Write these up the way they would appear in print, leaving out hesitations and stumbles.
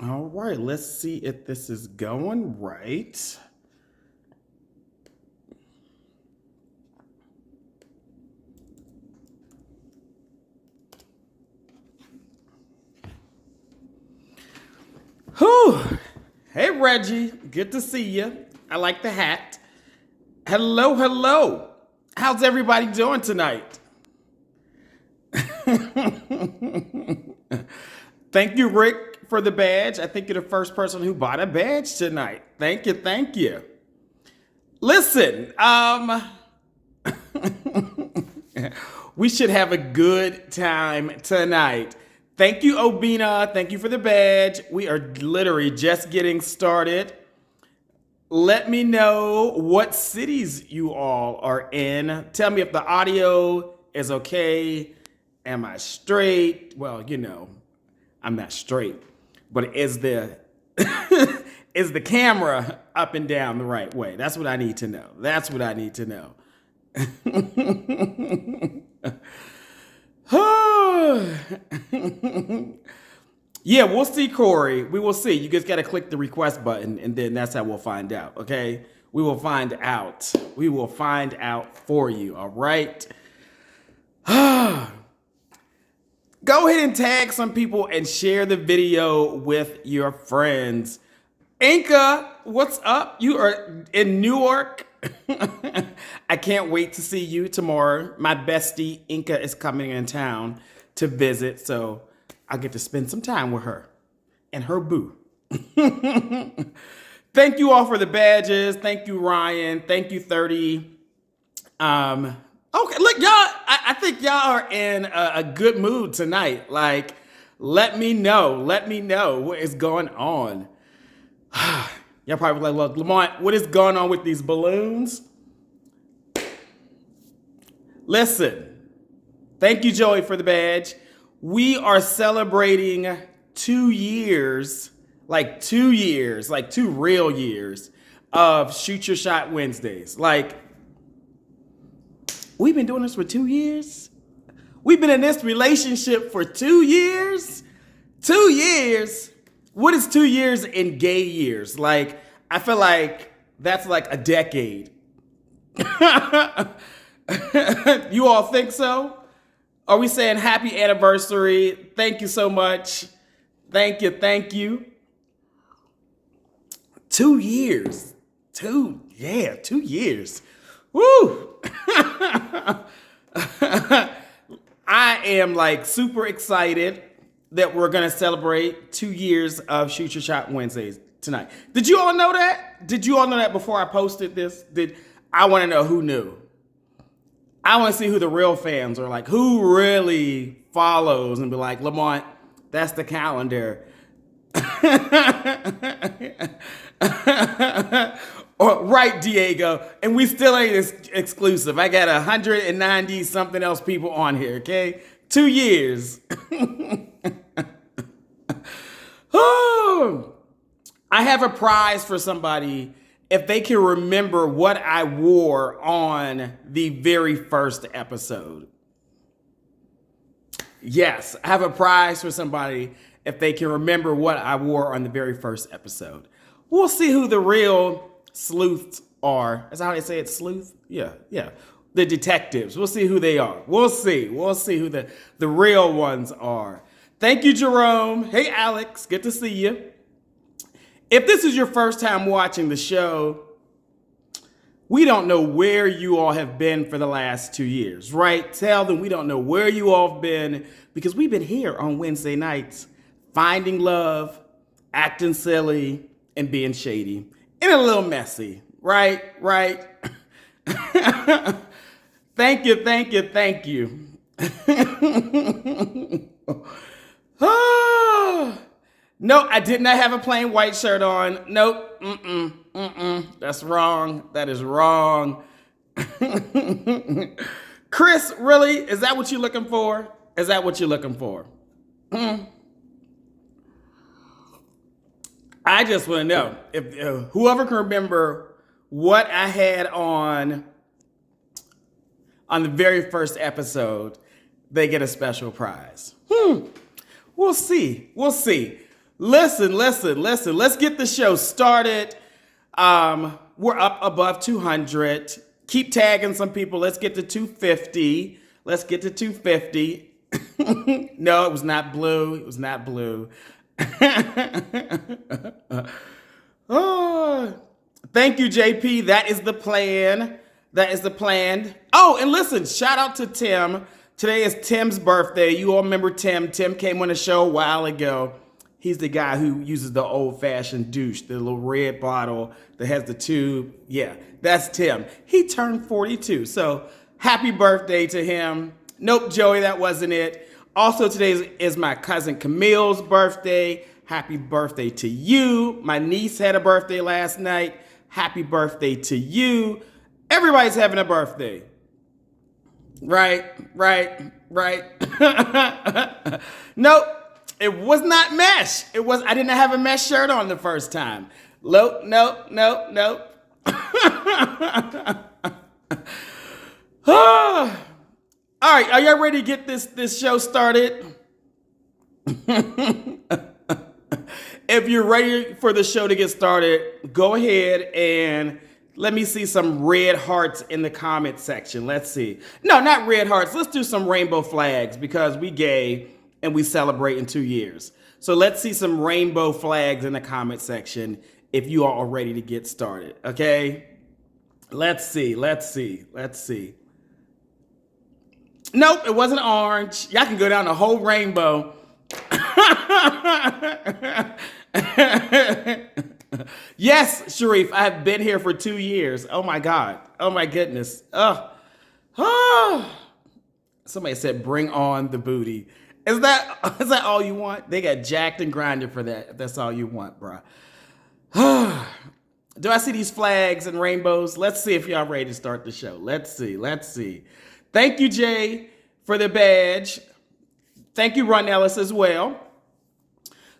All right, let's see if this is going right. Whew. Hey, Reggie. Good to see you. I like the hat. Hello, hello. How's everybody doing tonight? Thank you, Rick, for the badge. I think you're the first person who bought a badge tonight. Thank you, thank you. Listen, we should have a good time tonight. Thank you, Obina. Thank you for the badge. We are literally just getting started. Let me know what cities you all are in. Tell me if the audio is okay. Am I straight? Well, I'm not straight, but is the is the camera up and down the right way? That's what I need to know. That's what I need to know. Yeah, we'll see, Corey. We will see. You just got to click the request button, and then that's how we'll find out, okay? We will find out. We will find out for you, all right? Go ahead and tag some people and share the video with your friends. Inka, what's up? You are in Newark. I can't wait to see you tomorrow. My bestie, Inka, is coming in town to visit, so I'll get to spend some time with her and her boo. Thank you all for the badges. Thank you, Ryan. Thank you, 30. Okay, look, y'all, I think y'all are in a good mood tonight. Like, let me know what is going on. Y'all probably like, look, Lamont, what is going on with these balloons? Listen, thank you, Joey, for the badge. We are celebrating 2 years, like 2 years, like 2 real years of Shoot Your Shot Wednesdays. Like, we've been doing this for 2 years. We've been in this relationship for 2 years. 2 years. What is 2 years in gay years? Like, I feel like that's like a decade. You all think so? Are we saying happy anniversary? Thank you so much. Thank you, thank you. 2 years. 2 years. Woo! I am like super excited that we're gonna celebrate 2 years of Shoot Your Shot Wednesdays tonight. Did you all know that? Did you all know that before I posted this? I want to know who knew. I want to see who the real fans are, like who really follows and be like, Lamont, that's the calendar. Or, right, Diego, and we still ain't exclusive. I got 190 something else people on here, okay? 2 years. Oh, I have a prize for somebody if they can remember what I wore on the very first episode. Yes, I have a prize for somebody if they can remember what I wore on the very first episode. We'll see who the real sleuths are. Is that how they say it, sleuth? Yeah. The detectives. We'll see who they are. We'll see who the real ones are. Thank you, Jerome. Hey, Alex. Good to see you. If this is your first time watching the show, we don't know where you all have been for the last 2 years, right? Tell them we don't know where you all have been because we've been here on Wednesday nights, finding love, acting silly, and being shady. And a little messy, right? Thank you. No, I did not have a plain white shirt on. Nope. That's wrong. That is wrong. Chris, really? Is that what you're looking for? I just want to know if whoever can remember what I had on the very first episode, they get a special prize. We'll see. Listen. Let's get the show started. We're up above 200. Keep tagging some people. Let's get to 250. No, it was not blue. Oh, thank you, JP. That is the plan. Oh, and listen, shout out to Tim. Today is Tim's birthday. You all remember Tim. Tim came on the show a while ago. He's the guy who uses the old-fashioned douche, the little red bottle that has the tube. Yeah, that's Tim. He turned 42. So happy birthday to him. Nope, Joey, that wasn't it. Also, today is my cousin Camille's birthday. Happy birthday to you. My niece had a birthday last night. Happy birthday to you. Everybody's having a birthday. Right. Nope, it was not mesh. I didn't have a mesh shirt on the first time. Nope. All right, are y'all ready to get this show started? If you're ready for the show to get started, go ahead and let me see some red hearts in the comment section. Let's see. No, not red hearts. Let's do some rainbow flags because we gay and we celebrate in 2 years. So let's see some rainbow flags in the comment section if you are ready to get started, okay? Let's see. Nope, it wasn't orange. Y'all can go down the whole rainbow. Yes, Sharif, I have been here for 2 years. Oh my God. Oh my goodness. Somebody said, bring on the booty. Is that all you want? They got jacked and grinded for that. If that's all you want, bruh. Do I see these flags and rainbows? Let's see if y'all ready to start the show. Let's see. Thank you, Jay, for the badge. Thank you, Ron Ellis, as well.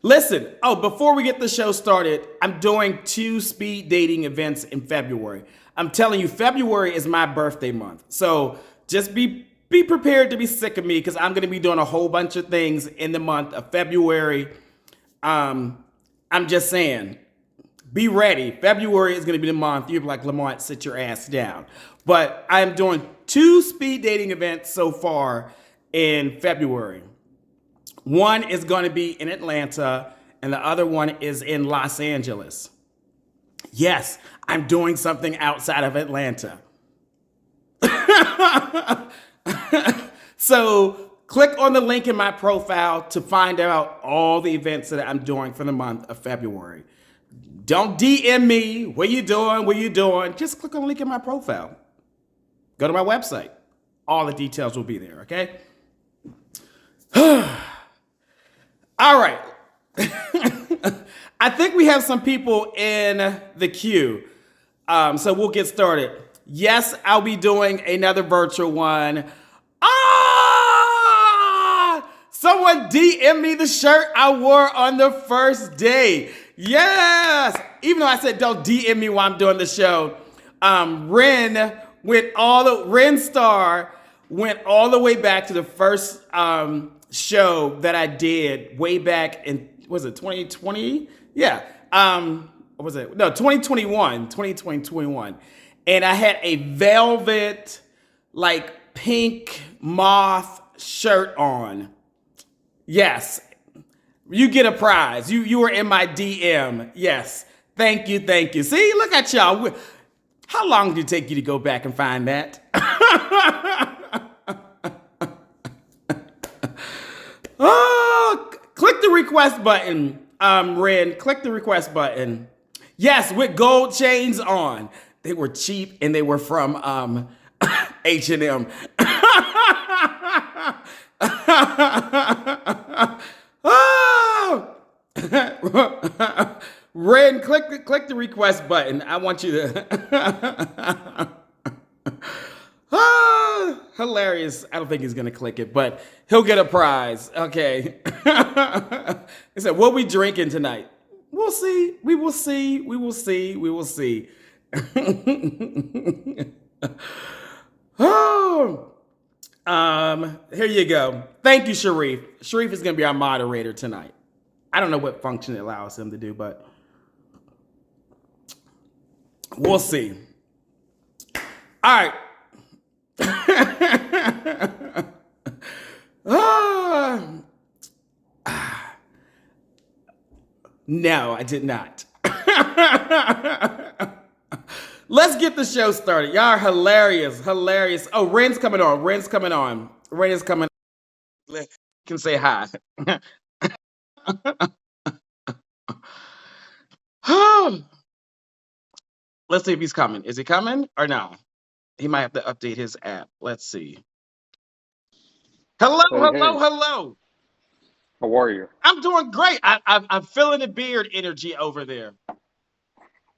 Listen, before we get the show started, I'm doing 2 speed dating events in February. I'm telling you, February is my birthday month. So just be prepared to be sick of me because I'm going to be doing a whole bunch of things in the month of February. I'm just saying, be ready. February is going to be the month. You're like, Lamont, sit your ass down. But I'm doing 2 speed dating events so far in February. One is going to be in Atlanta, and the other one is in Los Angeles. Yes, I'm doing something outside of Atlanta. So click on the link in my profile to find out all the events that I'm doing for the month of February. Don't DM me. What you doing? Just click on the link in my profile. Go to my website. All the details will be there, okay? All right. I think we have some people in the queue. So we'll get started. Yes, I'll be doing another virtual one. Someone DM me the shirt I wore on the first day. Yes. Even though I said don't DM me while I'm doing the show. Ren Star went all the way back to the first show that I did way back in, was it 2020? Yeah. Was it? No, 2021. And I had a velvet, like pink moth shirt on. Yes. You get a prize. You were in my DM. Yes. Thank you. See, look at y'all. How long did it take you to go back and find that? Click the request button, Ren. Click the request button. Yes, with gold chains on. They were cheap and they were from H&M. Ren, click the request button. I want you to. Hilarious. I don't think he's going to click it, but he'll get a prize. Okay. He said, what we drinking tonight? We'll see. We will see. Here you go. Thank you, Sharif. Sharif is going to be our moderator tonight. I don't know what function it allows him to do, but we'll see. All right. No, I did not. Let's get the show started. Y'all are hilarious. Hilarious. Oh, Ren's coming on. Ren's coming on. Ren is coming on. You can say hi. Let's see if he's coming. Is he coming or no? He might have to update his app. Let's see. Hello, Hey, hello, hey, hello. how are you? I'm doing great. I'm feeling the beard energy over there.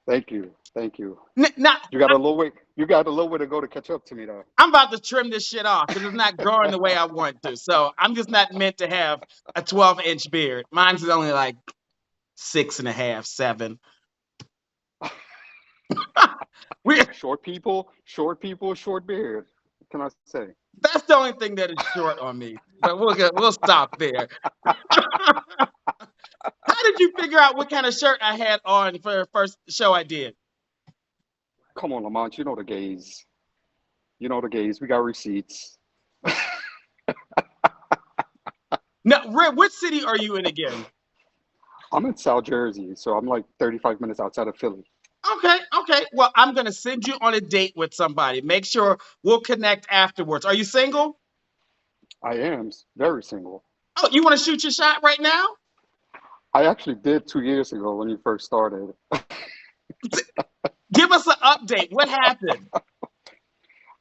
Thank you, thank you. Now, You got a little way. You got a little way to go to catch up to me, though. I'm about to trim this shit off because it's not growing the way I want to. So I'm just not meant to have a 12-inch beard. Mine's is only like 6.5, 7. we Short people, short beard. What can I say? That's the only thing that is short on me. But we'll stop there. How did you figure out what kind of shirt I had on for the first show I did? Come on, Lamont. You know the gays. You know the gays. We got receipts. No, Red, what city are you in again? I'm in South Jersey, so I'm like 35 minutes outside of Philly. Okay, okay. Well, I'm gonna send you on a date with somebody. Make sure we'll connect afterwards. Are you single? I am very single. Oh, you want to shoot your shot right now? I actually did 2 years ago when you first started. Give us an update. What happened?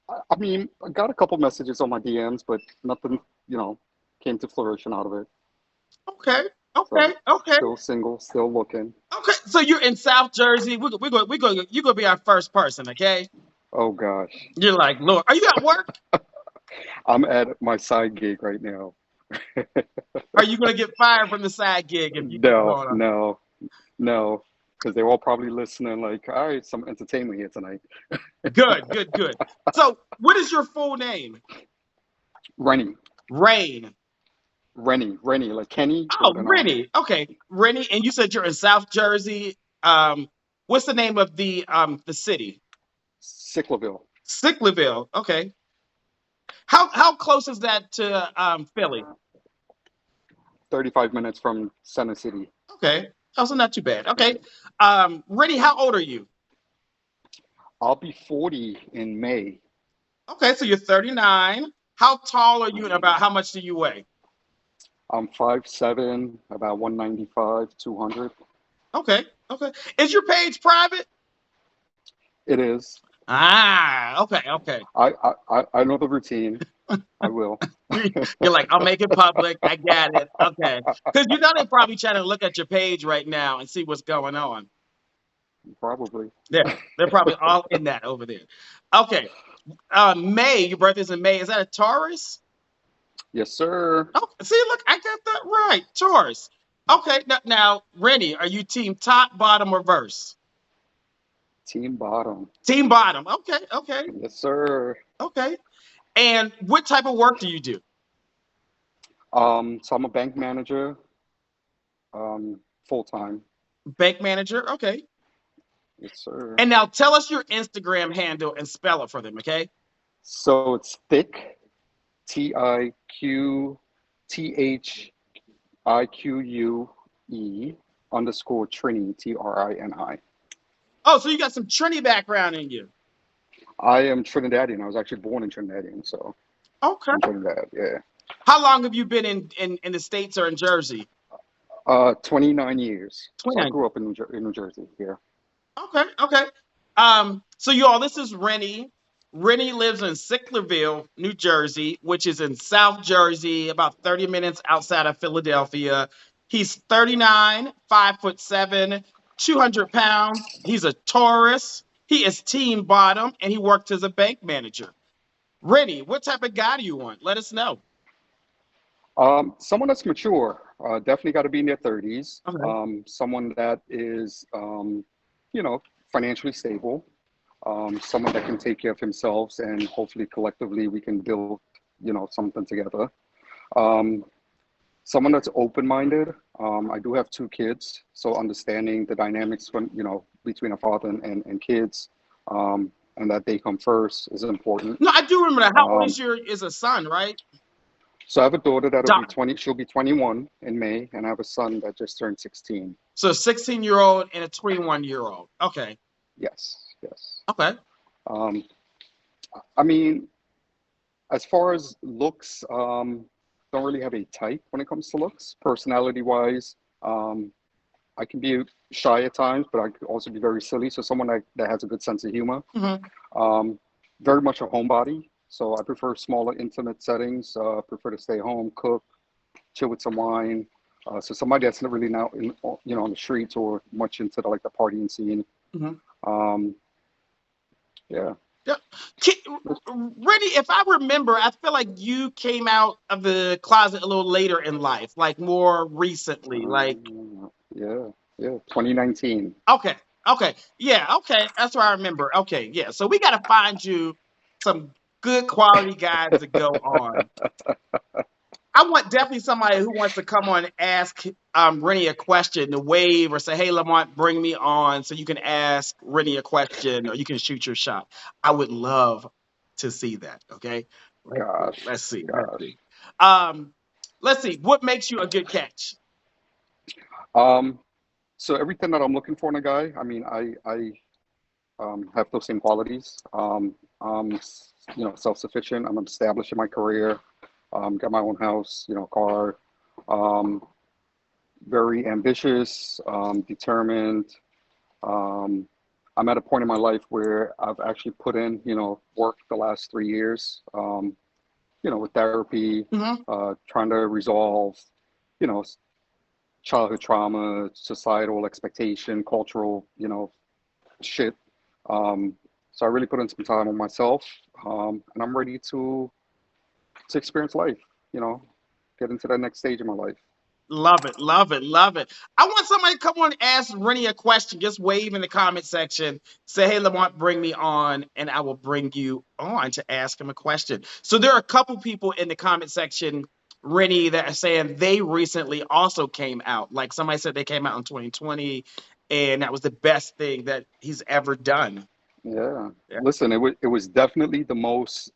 I mean, I got a couple messages on my DMs, but nothing, came to fruition out of it. Okay, okay, So okay, still single, still looking. okay. So you're in South Jersey. You're gonna be our first person. Okay. Oh gosh. You're like, Lord, are you at work? I'm at my side gig right now. Are you gonna get fired from the side gig if you keep No, going on? no, no, because they're all probably listening like, all right, some entertainment here tonight. Good, good, good. So, what is your full name? Rennie, Rain. Rennie, like Kenny Oh, with an I. Rennie. Okay, Rennie. And you said you're in South Jersey. What's the name of the city? Sicklerville, Sicklerville. Okay. How close is that to Philly? 35 minutes from Center City. Okay. Also not too bad. Okay. Rennie, how old are you? I'll be 40 in May. Okay, so you're 39. How tall are you and about how much do you weigh? I'm 5'7", about 195, 200. Okay, okay. Is your page private? It is. Ah, okay, okay. I know the routine. I will. You're like, I'll make it public. I got it. Okay. Because you know they're probably trying to look at your page right now and see what's going on. Probably. They're probably all in that over there. Okay. May, your birthday's in May. Is that a Taurus? Yes, sir. Oh, see, look, I got that right. Taurus. Okay. Now, Rennie, are you team top, bottom, or verse? Team bottom. Team bottom. Okay, okay, Yes, sir. okay. And what type of work do you do? So I'm a bank manager, full time. Bank manager. Okay. Yes, sir. And now tell us your Instagram handle and spell it for them, okay? So it's thick, TIQTHIQUE underscore Trini, TRINI. Oh, so you got some Trini background in you. I am Trinidadian. I was actually born in Trinidadian, so Okay. in Trinidad, yeah. How long have you been in the States or in Jersey? 29 years. So I 29. grew up in New Jersey, yeah. Okay, okay. So you all, this is Rennie. Rennie lives in Sicklerville, New Jersey, which is in South Jersey, about 30 minutes outside of Philadelphia. He's 39, 5'7", 200 pounds. He's a Taurus. He is team bottom, and he worked as a bank manager. Rennie, what type of guy do you want? Let us know. Someone that's mature, definitely got to be in their 30s. Okay. Someone that is, financially stable. Someone that can take care of themselves, and hopefully collectively we can build, something together. Someone that's open-minded. I do have two kids, so understanding the dynamics when, between a father and kids, and that they come first is important. No, I do remember that. How old Um, is a son, right? so I have a daughter that'll be Doc. 20, she'll be 21 in May, and I have a son that just turned 16. So a 16-year-old and a 21-year-old. Okay. Yes, yes. Okay. Um, I mean, as far as looks, don't really have a type when it comes to looks. Personality wise, I can be shy at times, but I could also be very silly. So someone that has a good sense of humor. Hmm. Um, Very much a homebody. So I prefer smaller, intimate settings. Prefer to stay home, cook, chill with some wine. So somebody that's not really now in, on the streets or much into the partying scene. Hmm. Um, yeah. Yeah. Rennie, if I remember, I feel like you came out of the closet a little later in life, like more recently. Like, Yeah. Yeah. 2019. okay, okay, yeah, okay, that's what I remember. Okay, yeah. So we got to find you some good quality guys to go on. I want definitely somebody who wants to come on and ask Rennie a question, to wave or say, "Hey, Lamont, bring me on," so you can ask Rennie a question or you can shoot your shot. I would love to see that. Okay, let's see. Gosh. Let's see. Let's Gosh. see. Um, let's see. What makes you a good catch? Um, so everything that I'm looking for in a guy, I mean, I have those same qualities. I'm, self-sufficient. I'm established in my career. Got my own house, car. Um, Very ambitious, determined. Um, I'm at a point in my life where I've actually put in, work the last 3 years, with therapy, Hmm. trying to resolve, you know, childhood trauma, societal expectation, cultural, shit. Um, so I really put in some time on myself, and I'm ready to experience life. You know, get into that next stage of my life. Love it, love it, love it. I want somebody to come on and ask Rennie a question. Just wave in the comment section. Say, "Hey, Lamont, bring me on," and I will bring you on to ask him a question. So there are a couple people in the comment section, Rennie, that are saying they recently also came out. Like somebody said they came out in 2020, and that was the best thing that he's ever done. Yeah. Yeah. Listen, it was definitely the most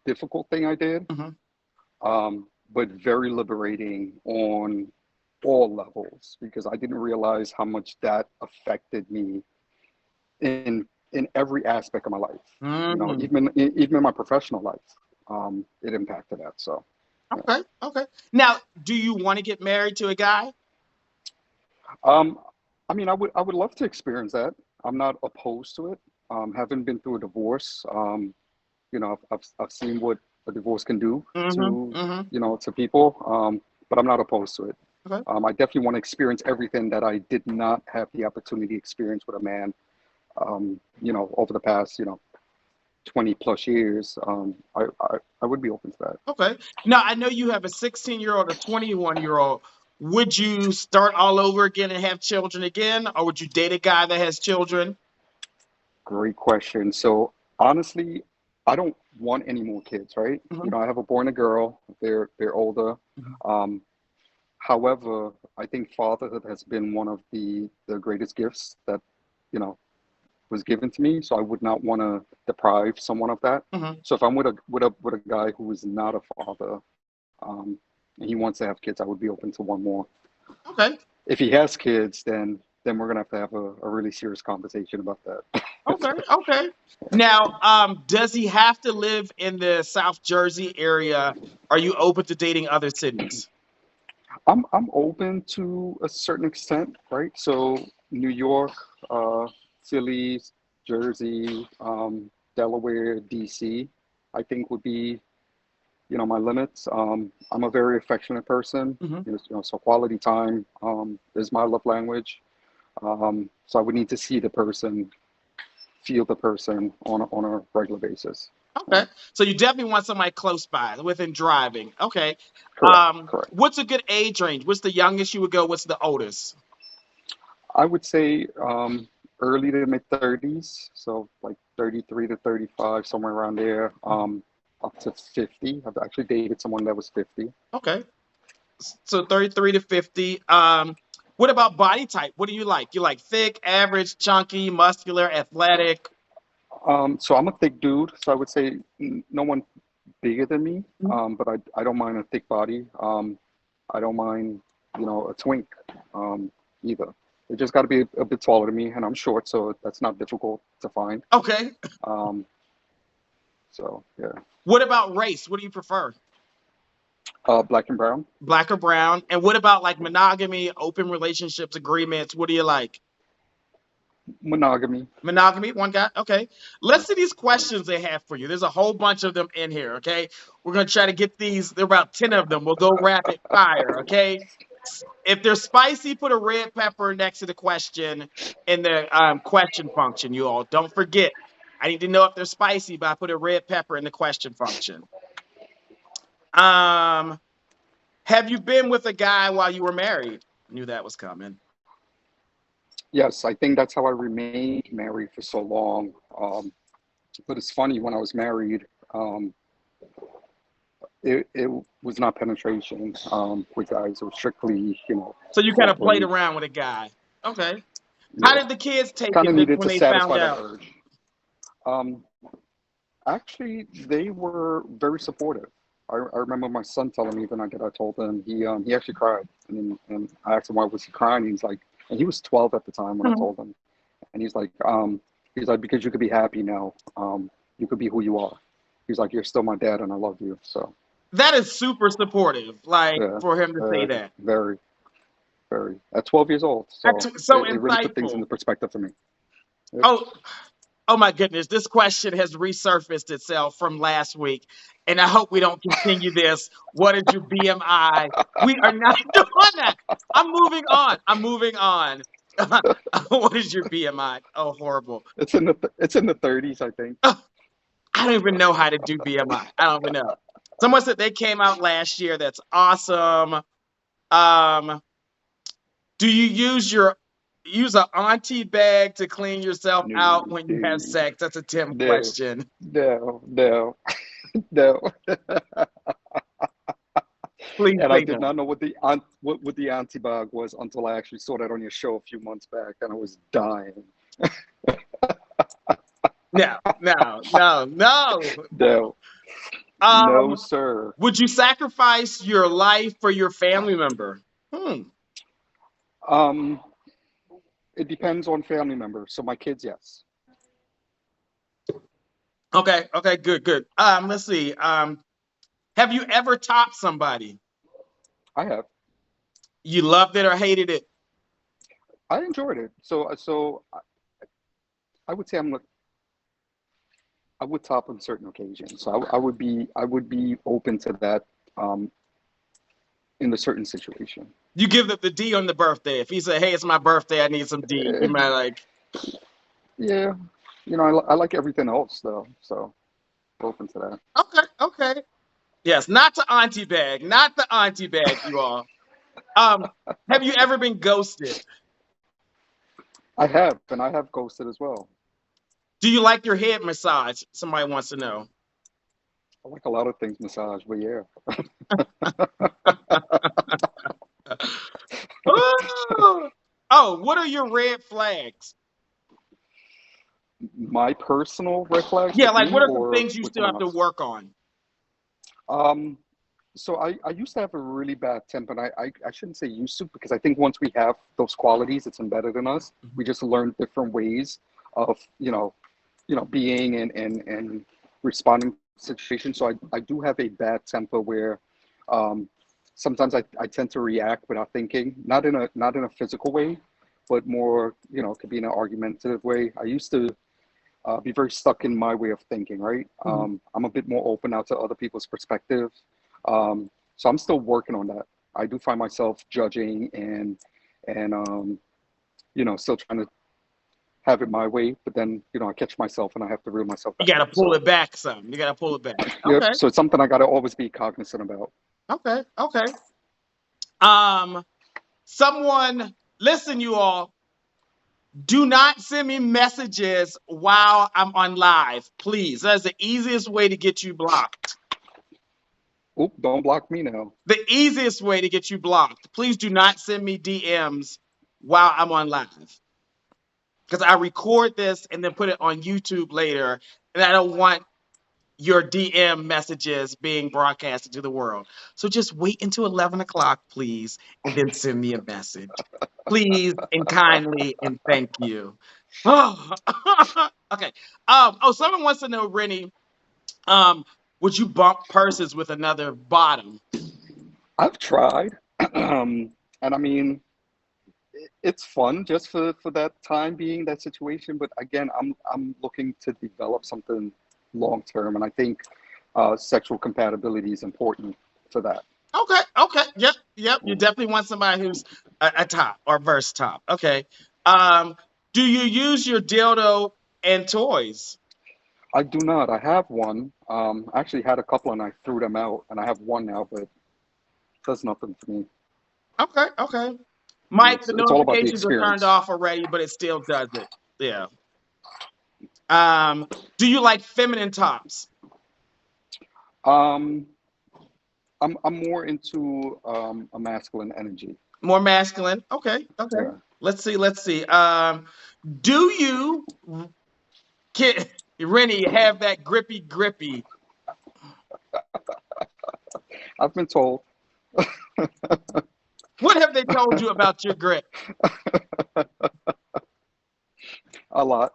difficult thing I did, Hmm. but very liberating on all levels because I didn't realize how much that affected me in every aspect of my life. Hmm. Even in my professional life, it impacted that. So, yeah. Okay, okay. Now, do you want to get married to a guy? Um, I mean, I would love to experience that. I'm not opposed to it. Having been through a divorce, I've seen what a divorce can do Hmm. to, Hmm. to people. But I'm not opposed to it. Okay. I definitely want to experience everything that I did not have the opportunity to experience with a man. Over the past, 20 plus years. I would be open to that. Okay. Now I know you have a 16-year-old, a 21-year-old. Would you start all over again and have children again, or would you date a guy that has children? Great question. So honestly, I don't want any more kids, right? Mhm. I have a boy and a girl. They're older. Mhm. Um, However, I think fatherhood has been one of the greatest gifts that, you know, was given to me. So I would not want to deprive someone of that. Mhm. So if I'm with a guy who is not a father, and he wants to have kids, I would be open to one more. Okay. If he has kids, then we're gonna have a really serious conversation about that. Okay. Okay. Now, does he have to live in the South Jersey area? Are you open to dating other cities? I'm open to a certain extent, right? So New York, uh, Philly, Jersey, Delaware, DC, I think would be, my limits. I'm a very affectionate person, Hmm. so quality time is my love language. So I would need to see the person, feel the person on a regular basis. Yeah. Okay. So you definitely want somebody close by, within driving. Okay. Correct, correct. What's a good age range? What's the youngest you would go? What's the oldest? I would say early to mid 30s, so like 33 to 35, somewhere around there, Mhm. up to 50. I've actually dated someone that was 50. Okay. So 33 to 50. What about body type? What do you like? You like thick, average, chunky, muscular, athletic? So I'm a thick dude, so I would say no one bigger than me. But I don't mind a thick body. I don't mind, a twink, either. It just got to be a bit taller than me, and I'm short, so that's not difficult to find. Okay. Um, so yeah, What about race? What do you prefer? black and brown, Black or brown? And what about like monogamy, open relationships, agreements? What do you like? monogamy. Monogamy, one guy. Okay. Let's Yeah, see these yeah. questions they have for you. There's a whole bunch of them in here. Okay. We're going to try to get these. There are about 10 of them. We'll go rapid fire. Okay. If they're spicy, put a red pepper next to the question in the question function, you all. Don't forget. I need to know if they're spicy, but I put a red pepper in the question function. Um, have you been with a guy while you were married? Knew that was coming. Yes, I think that's how I remained married for so long. But it's funny, when I was married, um, it was not penetration, with guys. It was strictly, So you kind of played foreplay. around with a guy. Okay. How Yeah, did the kids take kind it of needed when to they found satisfy that out? urge. Um, Actually, they were very supportive. I remember my son telling me the night that I told him, he actually cried, and I asked him why was he crying. He's like, and he was 12 at the time when I Mhm. told him, and he's like, because you could be happy now, you could be who you are. He's like, you're still my dad, and I love you. So That is super supportive, like yeah, for him to say that. very, very at 12 years old. So That's so it really put things insightful. into perspective for me. Yep. Oh, oh my goodness, this question has resurfaced itself from last week, and I hope we don't continue this. What is your BMI? We are not doing that. I'm moving on. I'm moving on. What is your BMI? Oh, horrible. It's in the 30s, I think. I don't even know how to do BMI. I don't even know. Someone said they came out last year. That's awesome. Um, do you use an auntie bag to clean yourself No, out when you have dude, sex? That's a Tim no, question. no, no, no. Please And I say did no. not know what the antibag was until I actually saw that on your show a few months back, and I was dying. No, no, no, no. No, no, Um, sir. would you sacrifice your life for your family member? Hmm. Um, it depends on family members. So my kids, yes, Okay, okay, good, good. Let's see. Have you ever topped somebody? I have. You loved it or hated it? I enjoyed it. I would say I would top on certain occasions. So I would be open to that, um, in a certain situation. You give the D on the birthday. If he said, "Hey, it's my birthday, I need some D," you Eh, might like, yeah, I like everything else though, so open to that. okay, okay. Yes, not the auntie bag, not the auntie bag, you all. Um, have you ever been ghosted? I have, and I have ghosted as well. Do you like your head massage? Somebody wants to know. I like a lot of things massage, but yeah. Oh, oh, what are your red flags? My personal red flags Yeah, with like me what are some or things you with still someone have to else. work on? Um, so I used to have a really bad temper, and I shouldn't say used to, because I think once we have those qualities, it's embedded in us. We just learn different ways of, being and responding to situations. So I do have a bad temper where, um, sometimes I tend to react without thinking, not in a physical way, but more, could be in an argumentative way. I used to, be very stuck in my way of thinking, right? Mhm. I'm a bit more open now to other people's perspectives. So I'm still working on that. I do find myself judging and still trying to have it my way, but then, I catch myself and I have to reel myself You back got to in. pull So, it back some. You got to pull it back. yep. Okay, So it's something I got to always be cognizant about. okay, okay. Um, someone, listen, you all. Do not send me messages while I'm on live, please. That's the easiest way to get you blocked. Oop, don't block me now. The easiest way to get you blocked, please do not send me DMs while I'm on live. Because I record this and then put it on YouTube later, and I don't want your DM messages being broadcasted to the world. So just wait until 11 o'clock, please, and then send me a message. Please and kindly and thank you. Oh, okay. Someone wants to know, Rennie, um, would you bump purses with another bottom? I've tried, and I mean, it's fun just for that time being, that situation. But again, I'm looking to develop something long term, and I think sexual compatibility is important for that. Okay. Yep. You definitely want somebody who's a top or verse top. Okay. Um, do you use your dildo and toys? I do not. I have one. I actually had a couple and I threw them out, and I have one now, but it does nothing for me. Okay. Mike, the It's all about the notifications are turned experience. off already, but it still does it. Yeah. Do you like feminine tops? Um, I'm more into a masculine energy. More masculine? Okay. Yeah. Let's see. Do you, Rennie, have that grippy? I've been told What have they told you about your grip? a lot.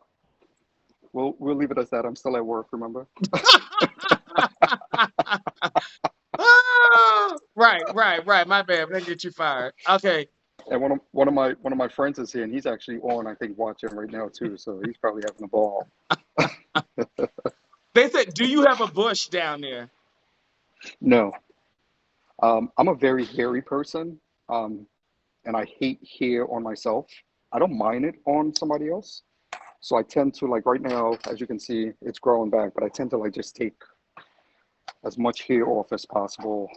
We'll leave it as that. I'm still at work, remember? Right. My bad. They get you fired. Okay. And one of my friends is here, and he's actually on, I think, watching right now too. So he's probably having a ball. They said, do you have a bush down there? No, I'm a very hairy person, um, and I hate hair on myself. I don't mind it on somebody else. So I tend to, like, right now, as you can see, it's growing back, but I tend to like just take as much hair off as possible,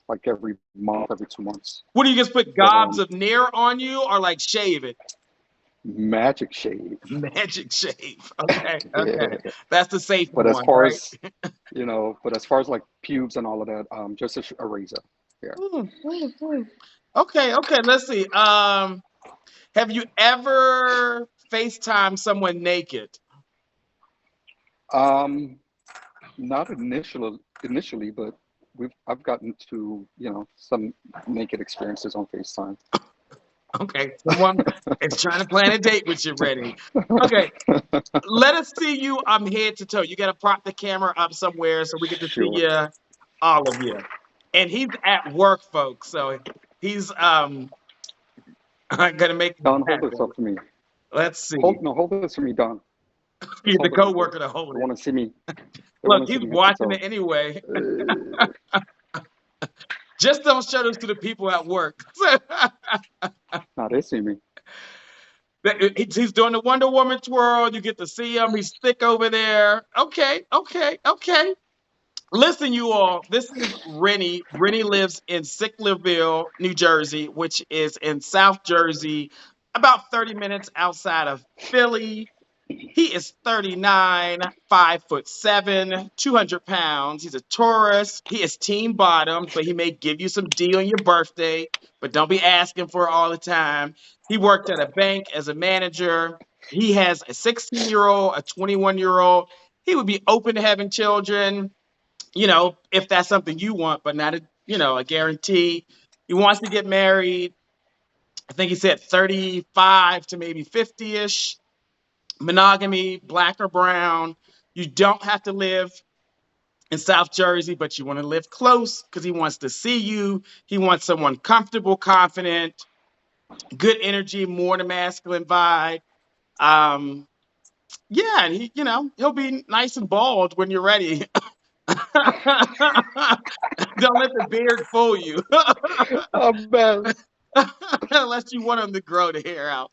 like every month, every 2 months. What do you just put But gobs of Nair on you or like shave it? magic shave. Magic shave. Okay. Yeah. That's the safe But as one, far right? as but as far as like pubes and all of that, just a razor. Yeah. Mm. Okay. Let's see. Have you ever FaceTime someone naked? Um, Not initially, but I've gotten to, some naked experiences on FaceTime. Okay. Someone is trying to plan a date with you, Rennie. Okay. Let us see you head to toe. You got to prop the camera up somewhere so we get to see Sure. you, all of you. And he's at work, folks. So he's gonna make it Don, hold this happen. up for me. Let's see. Hold this for me, Don. Just He's the hold it right there. coworker to hold They it. want to see me. They Look, want to he's see me head watching to it anyway. toe. Just don't show this to the people at work. Now they see me. He's doing the Wonder Woman twirl. You get to see him. He's thick over there. Okay. Listen, you all, this is Rennie. Rennie lives in Sicklerville, New Jersey, which is in South Jersey, about 30 minutes outside of Philly. He is 39, 5'7", 200 pounds. He's a Taurus. He is team bottom, but he may give you some D on your birthday, but don't be asking for it all the time. He worked at a bank as a manager. He has a 16-year-old, a 21-year-old. He would be open to having children, if that's something you want, but not a guarantee. He wants to get married. I think he said 35 to maybe 50-ish. Monogamy, black or brown. You don't have to live in South Jersey, but you want to live close because he wants to see you. He wants someone comfortable, confident, good energy, more the masculine vibe. Yeah, and he'll be nice and bald when you're ready. Don't let the beard fool you. Oh man. Unless you want him to grow the hair out.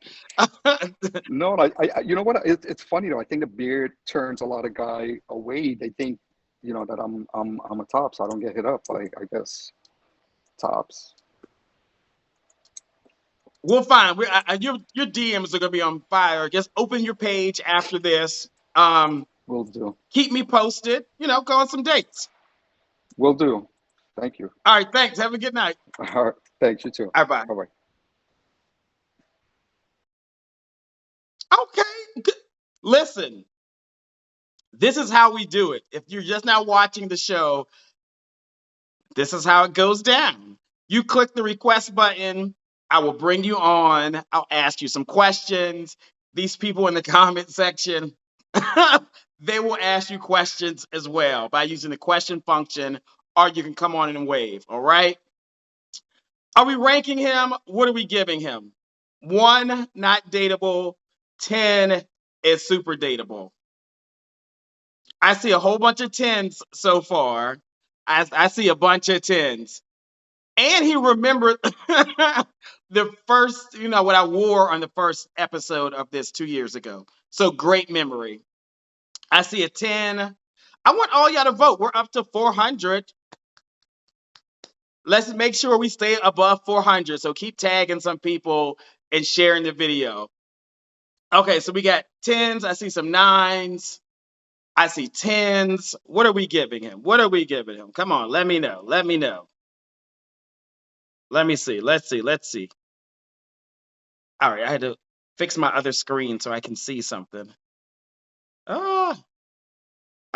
No, you know what? It's funny though. I think the beard turns a lot of guy away. They think, that I'm a top, so I don't get hit up. I guess tops. Well, fine. Your DMs are gonna be on fire. Just open your page after this. Will do. Keep me posted. Go on some dates. Will do. Thank you. All right, thanks. Have a good night. All right. Thanks. You too. All right, bye. Bye bye. Okay. Good. Listen, this is how we do it. If you're just now watching the show, this is how it goes down. You click the request button. I will bring you on. I'll ask you some questions. These people in the comment section, they will ask you questions as well by using the question function, or you can come on and wave. All right. Are we ranking him? What are we giving him? 1, not dateable. 10 is super dateable. I see a whole bunch of 10s so far. I see a bunch of 10s. And he remembered the first, what I wore on the first episode of this 2 years ago. So great memory. I see a 10. I want all y'all to vote. We're up to 400. Let's make sure we stay above 400. So keep tagging some people and sharing the video. Okay, so we got 10s. I see some 9s. I see 10s. What are we giving him? What are we giving him? Come on, let me know. Let me know. Let me see. Let's see. Let's see. All right, I had to fix my other screen so I can see something. Oh,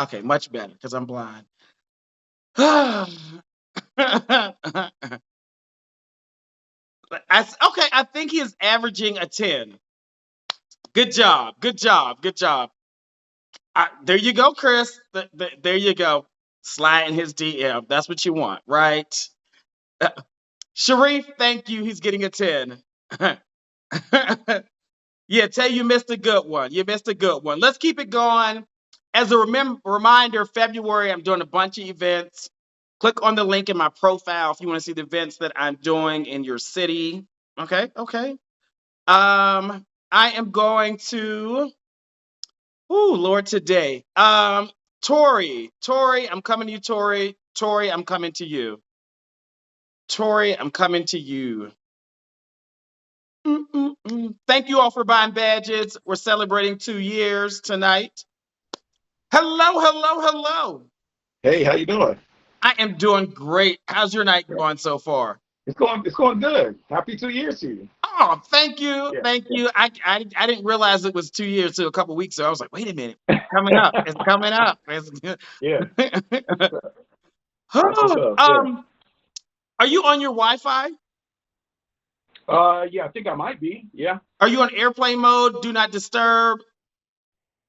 okay, much better because I'm blind. Okay, I think he is averaging a 10. Good job. Good job. Good job. There you go, Chris. There you go. Slide in his DM. That's what you want, right? Sharif, thank you. He's getting a 10. Yeah, tell you missed a good one. You missed a good one. Let's keep it going. As a reminder, February, I'm doing a bunch of events. Click on the link in my profile if you want to see the events that I'm doing in your city. Okay, okay. I am going to, Lord, today. Tori, I'm coming to you, Tori. Tori, I'm coming to you. Tori, I'm coming to you. Thank you all for buying badges. We're celebrating 2 years tonight. Hello, hello, hello. Hey, how you doing? I am doing great. How's your night going so far? It's going good. Happy 2 years to you. Oh, thank you. Yeah, Thank yeah, you. I didn't realize it was 2 years to a couple weeks ago. I was like, wait a minute. It's coming up. It's coming up. yeah. That's what's up. Yeah. Are you on your Wi-Fi? Yeah, I think I might be. Yeah. Are you on airplane mode? Do not disturb?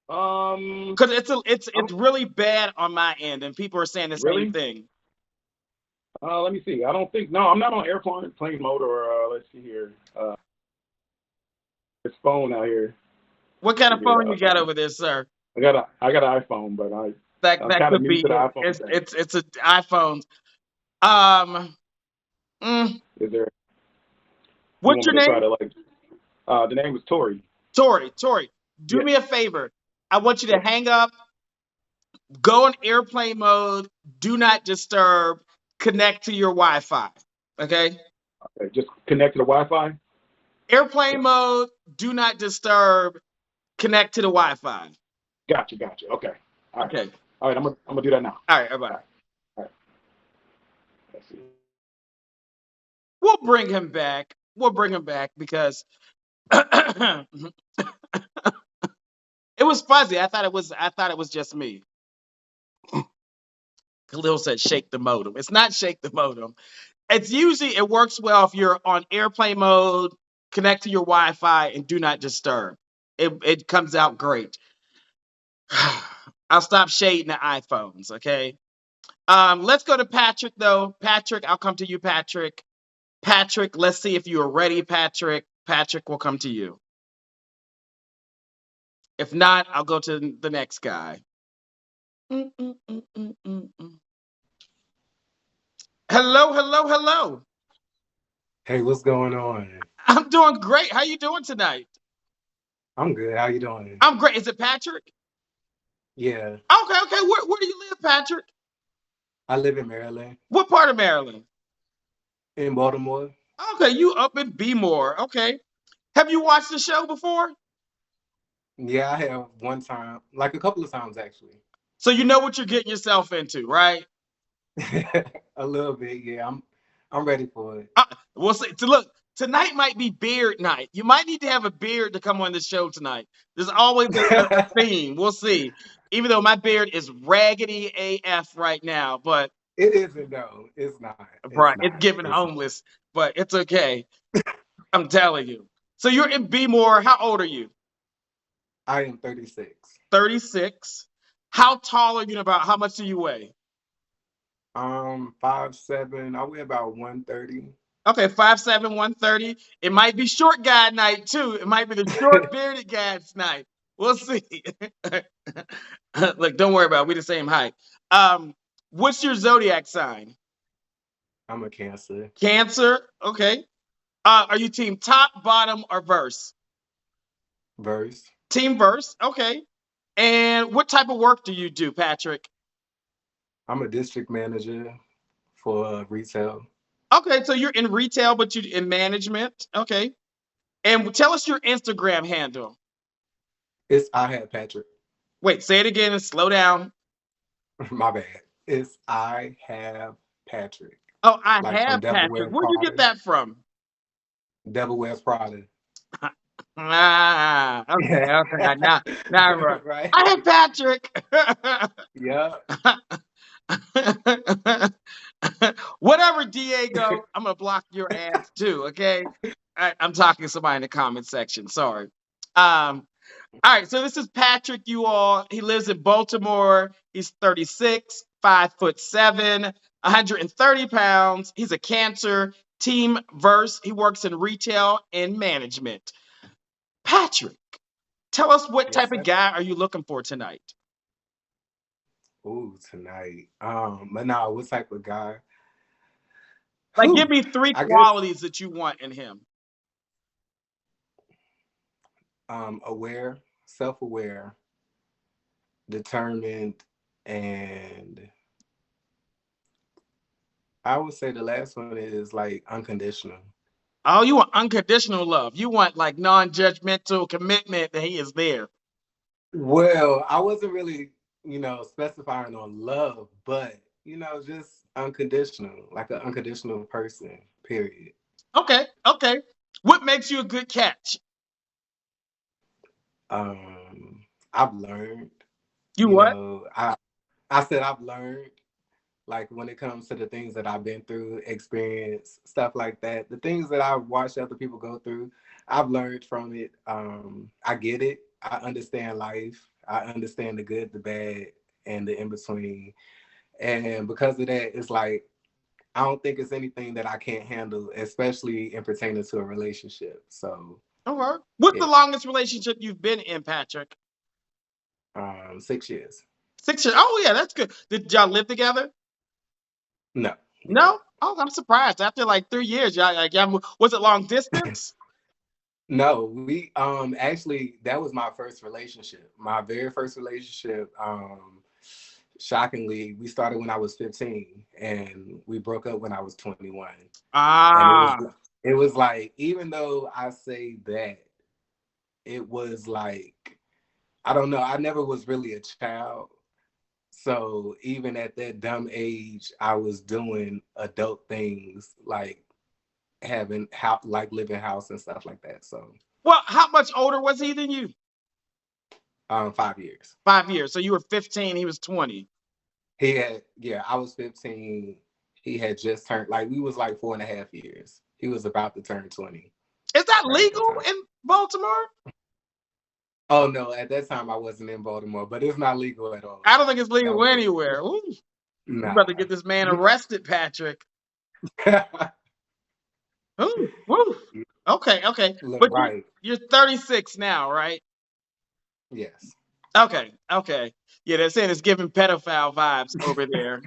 Because it's really bad on my end, and people are saying the same Really? thing. Let me see. I don't think. No, I'm not on plane mode or. Let's see here. This phone out here. What kind of phone you got over there, sir? I got an iPhone, but I'm That kind of could new be to the it. iPhone thing. It's an iPhone. Is there? What's your To try name? to the name was Tori. Tori. Do Yeah. me a favor. I want you to hang up, go on airplane mode, do not disturb, connect to your Wi-Fi. Okay? Okay, just connect to the Wi-Fi. Airplane mode, do not disturb, connect to the Wi-Fi. Gotcha. Okay. All right. Okay. All right. I'm gonna do that now. All right, bye. All right. Let's see. We'll bring him back. We'll bring him back because it was fuzzy. I thought it was just me. Khalil said shake the modem. It's not shake the modem. It's usually it works well if you're on airplane mode, connect to your Wi-Fi, and do not disturb. It comes out great. I'll stop shading the iPhones, okay? Let's go to Patrick though. Patrick, I'll come to you, Patrick. Patrick, let's see if you are ready, Patrick. Patrick will come to you. If not, I'll go to the next guy. Hello. Hey, what's going on? I'm doing great. How you doing tonight? I'm good. How you doing? I'm great. Is it Patrick? Yeah, Okay. Where do you live, Patrick? I live in Maryland, What part of Maryland? in Baltimore. Okay, you up in Bmore. Okay. Have you watched the show before? Yeah, I have one time, like a couple of times actually. So you know what you're getting yourself into, right? A little bit, yeah. I'm ready for it. We'll see. To look, tonight might be beard night. You might need to have a beard to come on the show tonight. There's always a theme. We'll see. Even though my beard is raggedy AF right now, but It isn't though. It's not. It's right, it's not. giving It's homeless, but it's okay. I'm telling you. So you're in B More. How old are you? I am 36. 36. How tall are you and about how much do you weigh? 5'7". I weigh about 130. Okay, 5'7", 130. It might be short guy night too. It might be the short bearded guy's night. We'll see. Look, don't worry about it. We're the same height. What's your zodiac sign? I'm a Cancer. Cancer. Okay. Are you team top, bottom, or verse? Verse. Team verse. Okay. And what type of work do you do, Patrick? I'm a district manager for retail. Okay, so you're in retail, but you in management. Okay. And tell us your Instagram handle. It's I had Patrick. Wait, say it again and slow down. My bad. It's I have Patrick. Oh, I Like from have Devil Patrick. Wears Where'd you get Prada. that from? Devil Wears Prada. Okay. Now I remember. Right. I have Patrick. Yeah. Whatever, Diego, I'm gonna block your ass too. Okay, I'm talking to somebody in the comment section. Sorry. All right, so this is Patrick, you all. He lives in Baltimore. He's 36, 5'7", 130 pounds. He's a Cancer, team verse. He works in retail and management. Patrick, tell us what Yes, type of sir. guy are you looking for tonight? Ooh, tonight. But now what type of guy? Like, Whew. give me three I guess qualities that you want in him. aware, self-aware, determined, and I would say the last one is like unconditional. Oh, you want unconditional love. You want like non-judgmental commitment that he is there. Well, I wasn't really, specifying on love, but just unconditional, like an unconditional person, period. Okay, okay. What makes you a good catch? I've learned, You what? I said I've learned, like when it comes to the things that I've been through, experience, stuff like that, the things that I've watched other people go through, I've learned from it. I get it. I understand life. I understand the good, the bad, and the in between. And because of that, it's like I don't think it's anything that I can't handle, especially in pertaining to a relationship. So, All right. What's yeah, the longest relationship you've been in, Patrick? 6 years. 6 years. Oh yeah, that's good. Did y'all live together? No, we didn't. No. Oh, I'm surprised. After like 3 years, was it long distance? No, we actually that was my first relationship. My very first relationship. Shockingly, we started when I was 15 and we broke up when I was 21. And Ah. it was like, even though I say that, it was like, I don't know, I never was really a child. So even at that dumb age, I was doing adult things like having house, like living house and stuff like that. So Well, how much older was he than you? 5 years. 5 years. So you were 15, he was 20. I was 15. He had just turned, like, we was like 4.5 years. He was about to turn 20 Is that right at that legal time. in Baltimore? Oh no, at that time I wasn't in Baltimore, but it's not legal at all. I don't think it's That legal was anywhere. Ooh, you nah. better get this man arrested, Patrick. Ooh, woo. Okay, okay. Look, But right. you're 36 now, right? Yes. Okay, okay. Yeah, they're saying it's giving pedophile vibes over there.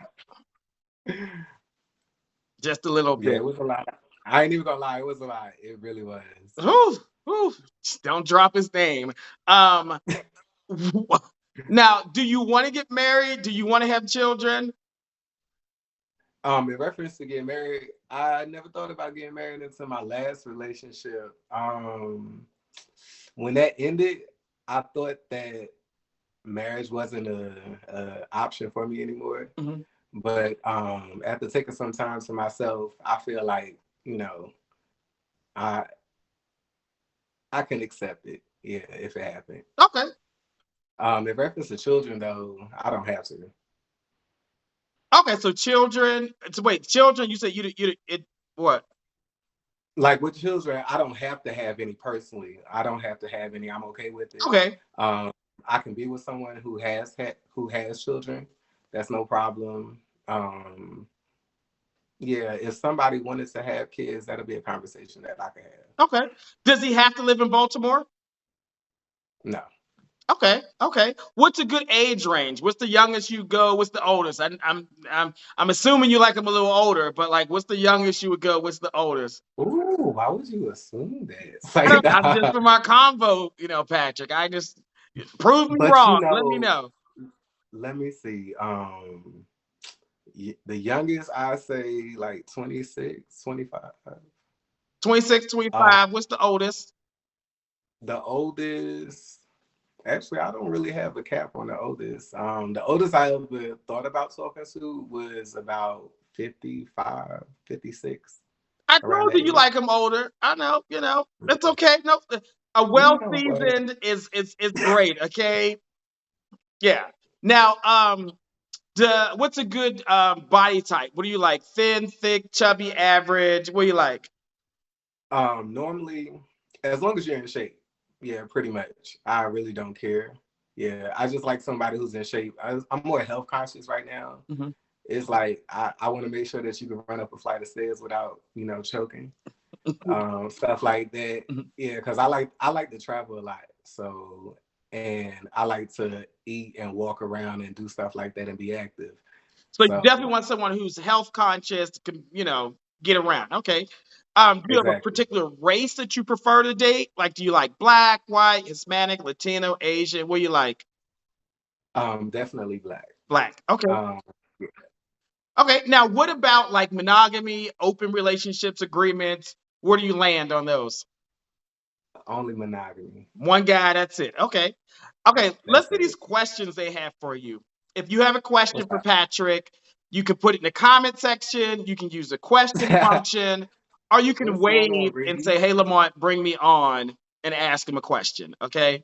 Just a little Yeah, bit. it was a lot. I ain't even gonna lie, it was a lot. It really was. Ooh, ooh. Don't drop his name. Um, now, do you want to get married? Do you want to have children? In reference to getting married, I never thought about getting married until my last relationship. When that ended, I thought that marriage wasn't a option for me anymore. Mhm. But after taking some time to myself, I feel like, you know, I I can accept it. Yeah, if it happened. Okay. In reference to children, though, I don't have to. Okay. So children. So wait, children. You said you it what? Like with children, I don't have to have any personally. I don't have to have any. I'm okay with it. Okay. Um, I can be with someone who has children. That's no problem. Yeah, if somebody wanted to have kids, that'll be a conversation that I can have. Okay. Does he have to live in Baltimore? No. Okay. Okay. What's a good age range? What's the youngest you go? What's the oldest? I'm assuming you like him a little older, but like, what's the youngest you would go? What's the oldest? Ooh, why would you assume that? I don't, I'm just for my convo, Patrick. I just prove me But wrong. Let me know. let me see. The youngest I say like 26, 25. 26, 25. What's the oldest? The oldest, actually, I don't really have a cap on the oldest. The oldest I ever thought about talking to was about 55, 56. I Around told that you you age. like him older. I know, it's okay. No, a well But seasoned is great. Okay, yeah. Now, what's a good body type? What do you like? Thin, thick, chubby, average? What do you like? normally, as long as you're in shape, yeah, pretty much. I really don't care. Yeah, I just like somebody who's in shape. I'm more health conscious right now. Mhm. It's like I want to make sure that you can run up a flight of stairs without, choking. Stuff like that. Mhm. Yeah, because I like to travel a lot. So, and I like to eat and walk around and do stuff like that and be active. So you definitely So want someone who's health conscious, can get around. Okay. Do you have a exactly. particular race that you prefer to date? Like, do you like black, white, Hispanic, Latino, Asian? What do you like? Definitely black. Black. Okay. Um, Okay. Now, what about like monogamy, open relationships, agreements? Where do you land on those? only monogamy. One guy, that's it. Okay. Okay. Let's That's see these it. questions they have for you. If you have a question What's for Patrick, you can put it in the comment section. You can use the question that? function, or you can What's going on, wave and Ricky? say, "Hey, Lamont, bring me on," and ask him a question. Okay.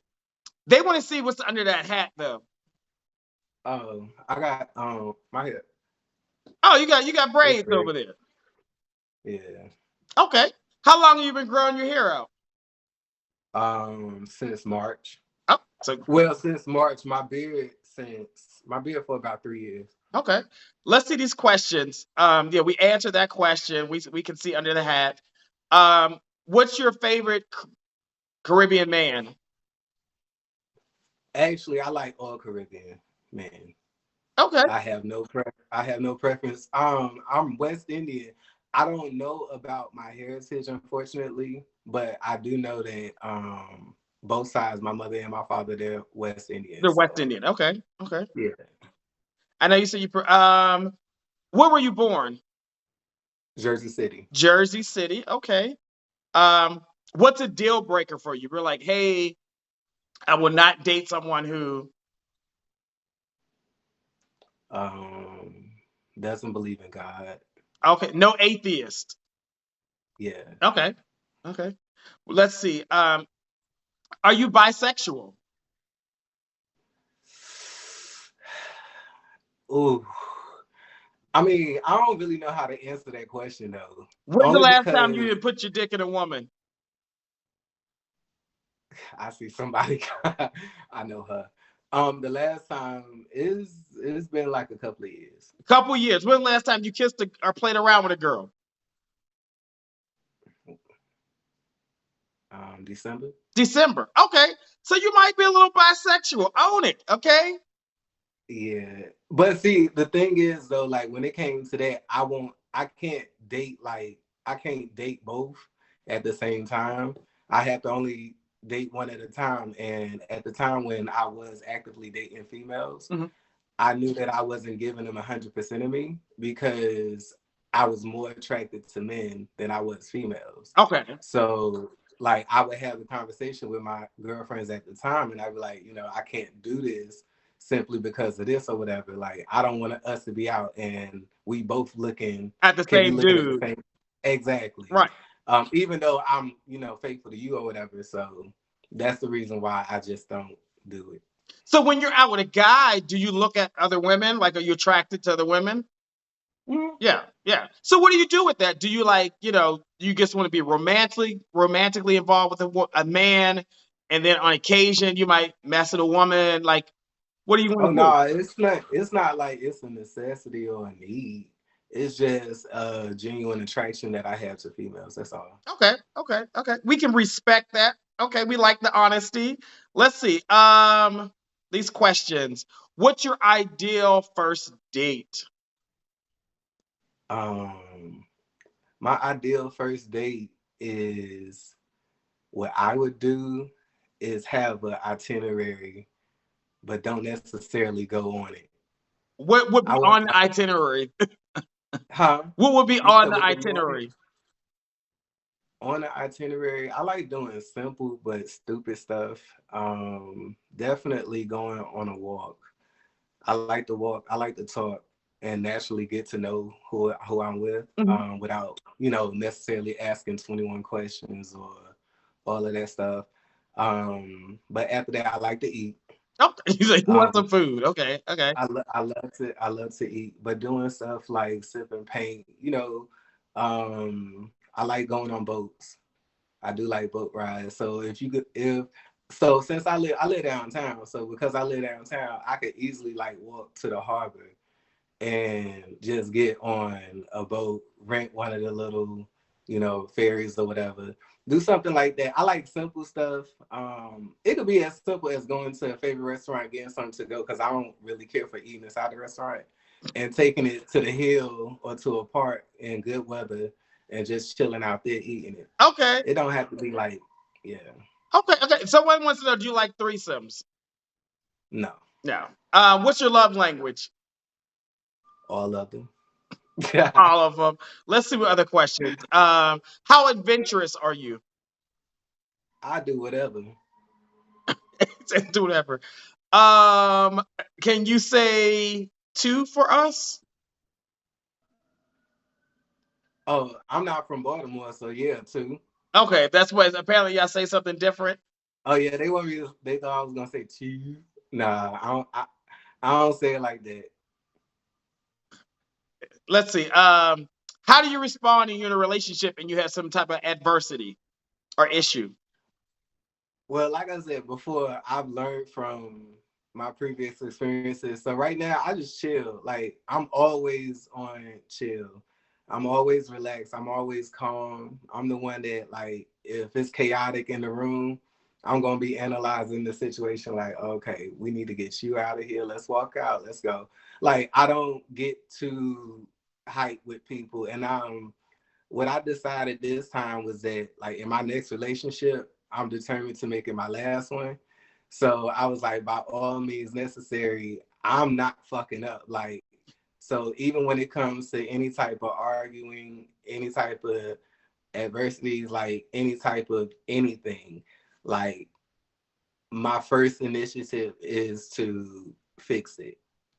They want to see what's under that hat, though. Oh, I got my hair. Oh, you got It's braids great. over there. Yeah. Okay. How long have you been growing your hair out? Since March. Oh, so Well, since March, my beard for about 3 years. okay. Let's see these questions. Yeah, we answered that question. We can see under the hat. What's your favorite Caribbean man? Actually, I like all Caribbean men. Okay. I have no preference. I'm West Indian. I don't know about my heritage, unfortunately, but I do know that both sides, my mother and my father, they're West Indian. The West So Indian. Okay. Okay. yeah. I know you said where were you born? Jersey City. Jersey City. Okay. Um, what's a deal breaker for you? We're like, hey, I will not date someone who. Um, doesn't believe in God. Okay, no atheist. Yeah. Okay. Okay. Well, let's see. Are you bisexual? Ooh. I mean, I don't really know how to answer that question though. When's the Only last time you because didn't put your dick in a woman? I see somebody. I know her. The last time is it's been like a couple of years. A couple years. When's the last time you kissed or played around with a girl? December. December. Okay. So you might be a little bisexual. Own it. Okay. Yeah, but see, the thing is though, like when it came to that, I can't date both at the same time. I have to only date one at a time. And at the time when I was actively dating females, Mhm. I knew that I wasn't giving them 100% of me because I was more attracted to men than I was females. Okay. So like I would have the conversation with my girlfriends at the time and I'd be like, I can't do this simply because of this or whatever. Like, I don't want us to be out and we both looking At the can be same looking at the dude. same. Exactly. Right. Even though I'm, faithful to you or whatever. So that's the reason why I just don't do it. So when you're out with a guy, do you look at other women? Like, are you attracted to other women? Mm. Yeah, yeah. So what do you do with that? Do you like, you just want to be romantically involved with a man, and then on occasion you might mess with a woman? Like, what do you Oh want to do? no, it's not like it's a necessity or a need. It's just a genuine attraction that I have to females. That's all. Okay, okay, okay. We can respect that. Okay, we like the honesty. Let's see. These questions. What's your ideal first date? My ideal first date is what I would do is have an itinerary, but don't necessarily go on it. What would be I would, on the itinerary? huh? What would be You on said the what would be itinerary? on the itinerary? I like doing simple but stupid stuff. Definitely going on a walk. I like to walk. I like to talk and naturally get to know who I'm with, Mhm. without necessarily asking 21 questions or all of that stuff. But after that, I like to eat. Okay, you say you want Um, some food. Okay, okay. I love to eat, but doing stuff like sipping paint, I like going on boats. I do like boat rides. So since I live downtown, so because I live downtown, I could easily like walk to the harbor and just get on a boat, rent one of the little, ferries or whatever. Do something like that. I like simple stuff. It could be as simple as going to a favorite restaurant, getting something to go, because I don't really care for eating inside the restaurant, and taking it to the hill or to a park in good weather and just chilling out there eating it. Okay, It don't have to be like, yeah, okay, okay. Someone wants to know, do you like threesomes? no, No. What's your love language? all of them. All of them. Let's see what other questions. How adventurous are you? I do whatever. Do whatever. Um, can you say two for us? Oh, I'm not from Baltimore, so yeah, too. Okay, that's what apparently y'all say something different. Oh yeah, they thought I was gonna say cheese. Nah, I don't say it like that. Let's see. How do you respond when you're in a relationship and you have some type of adversity or issue? Well, like I said before, I've learned from my previous experiences. So right now, I just chill. Like, I'm always on chill. I'm always relaxed. I'm always calm. I'm the one that, like, if it's chaotic in the room, I'm gonna be analyzing the situation. Like, okay, we need to get you out of here. Let's walk out. Let's go. Like, I don't get too hyped with people. And what I decided this time was that, like, in my next relationship, I'm determined to make it my last one. So I was like, by all means necessary, I'm not fucking up. Like, so even when it comes to any type of arguing, any type of adversities, like any type of anything, like, my first initiative is to fix it.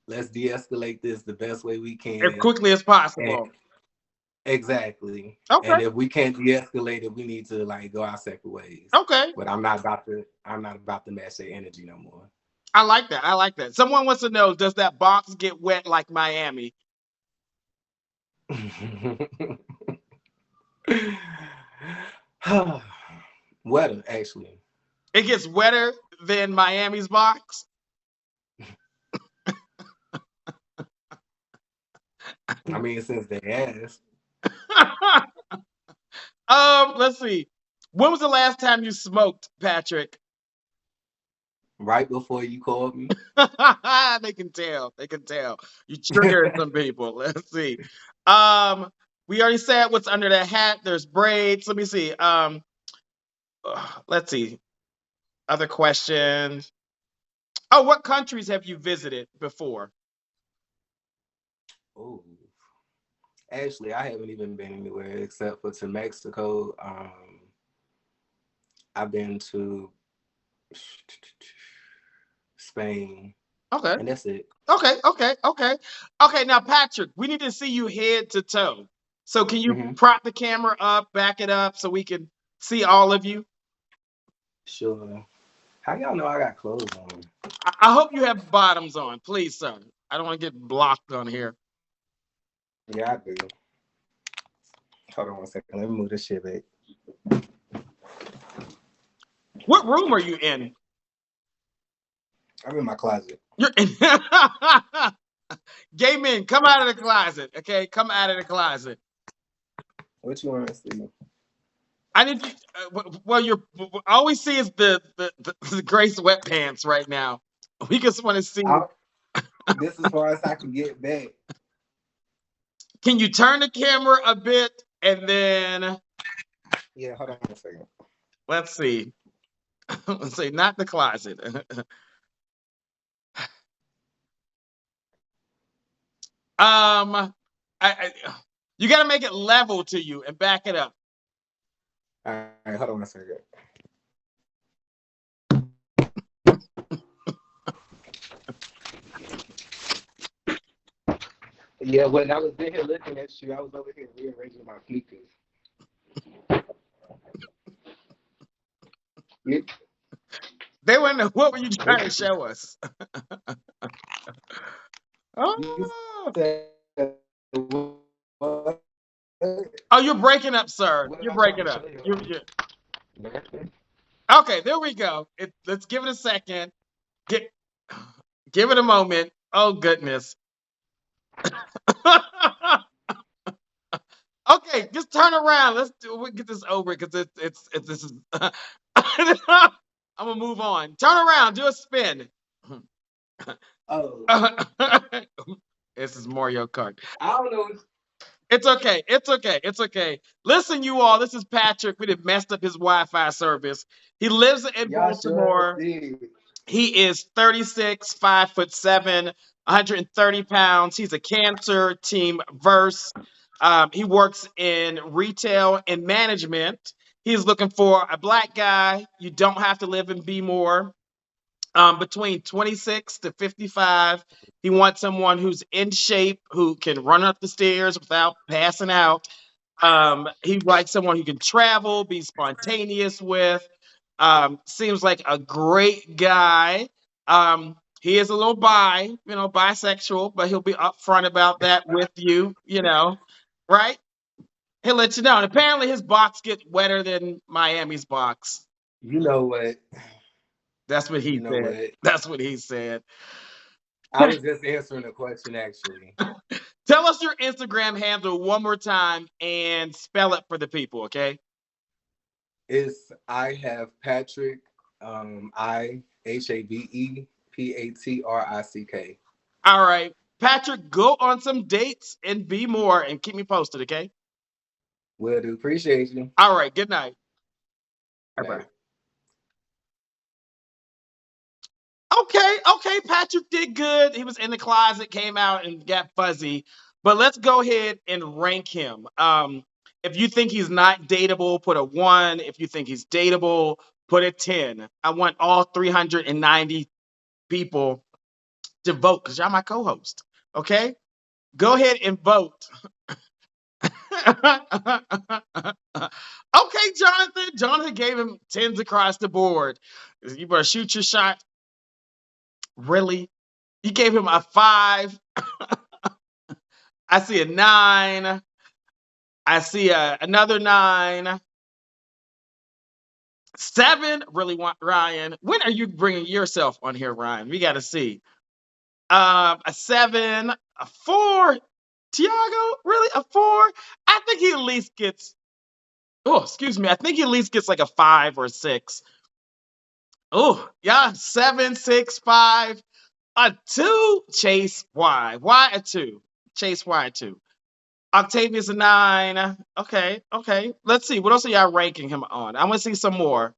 Let's de-escalate this the best way we As can. quickly as And possible. exactly. Okay. And if we can't de-escalate it, we need to like go our separate ways. Okay. But I'm not about to match their energy no more. I like that. I like that. Someone wants to know, does that box get wet like Miami? Wetter, actually. It gets wetter than Miami's box. I mean, since they asked, Let's see. When was the last time you smoked, Patrick? right before you called me. They can tell. They can tell. You triggered some people. Let's see. We already said what's under that hat. There's braids. Let me see. Let's see. Other questions. Oh, what countries have you visited before? Oh, actually, I haven't even been anywhere except for to Mexico. I've been to Spain, Okay. and that's it. Okay. Now, Patrick, we need to see you head to toe. So, can you Hmm. prop the camera up, back it up, so we can see all of you? Sure. How y'all know I got clothes on? I hope you have bottoms on, please, sir. I don't want to get blocked on here. Yeah, I do. Hold on one second. Let me move this shit back. What room are you in? I'm in my closet. You're in. Gay men, come out of the closet. Okay, come out of the closet. What you want to see? I need you. Well, all we see is the gray sweatpants right now. We just want to see. This is as far as I can get back. Can you turn the camera a bit and then Yeah, hold on a second. let's see. Let's see, not the closet. You got to make it level to you and back it up. All right, hold on a second. Yeah, when I was in here looking at you, I was over here rearranging my sneakers. They want to know what were you trying to show us? You Oh. said, what? Oh, you're breaking up, sir. What am You're I trying breaking to up. show you? You're... Okay, there we go. Let's give it a second. Give it a moment. Oh goodness. Okay, just turn around. We get this over because it's this is. I'm gonna move on. Turn around. Do a spin. Oh, This is Mario Kart. I don't know. It's okay. It's okay. It's okay. Listen, you all. This is Patrick. We done messed up his Wi-Fi service. He lives in Y'all sure Baltimore. did. He is 36, 5'7", 130 pounds. He's a Cancer Team Verse. He works in retail and management. He's looking for a black guy. You don't have to live in Bmore. Between 26 to 55. He wants someone who's in shape, who can run up the stairs without passing out. He likes someone who can travel, be spontaneous with. Seems like a great guy. He is a little bisexual, but he'll be upfront about that with you, right? He'll let you know. And apparently his box gets wetter than Miami's box. You know what? That's what he You know said. what? That's what he said. I was just answering a question, actually. Tell us your Instagram handle one more time and spell it for the people, okay? I have Patrick, IHAVEPATRICK. All right. Patrick, go on some dates and be more and keep me posted, okay? Will do. Appreciate you. All right. Good night. Bye. Bye. Okay. Patrick did good. He was in the closet, came out and got fuzzy. But let's go ahead and rank him. If you think he's not dateable, put a 1. If you think he's dateable, put a 10. I want all 390 people to vote because y'all my co-host. Okay? Go ahead and vote. Okay, Jonathan. Jonathan gave him 10s across the board. You better shoot your shot. Really? You gave him a 5. I see a 9. I see another 9. 7. Really want Ryan. When are you bringing yourself on here, Ryan? We got to see. A 7, a 4. Tiago, really a 4? I think he at least gets. Oh, excuse me. I think he at least gets like a 5 or a 6. Oh, yeah, 7, 6, 5, a 2. Chase Y. Why a 2? Chase Y a 2. Octavia's a 9. Okay. Let's see. What else are y'all ranking him on? I want to see some more.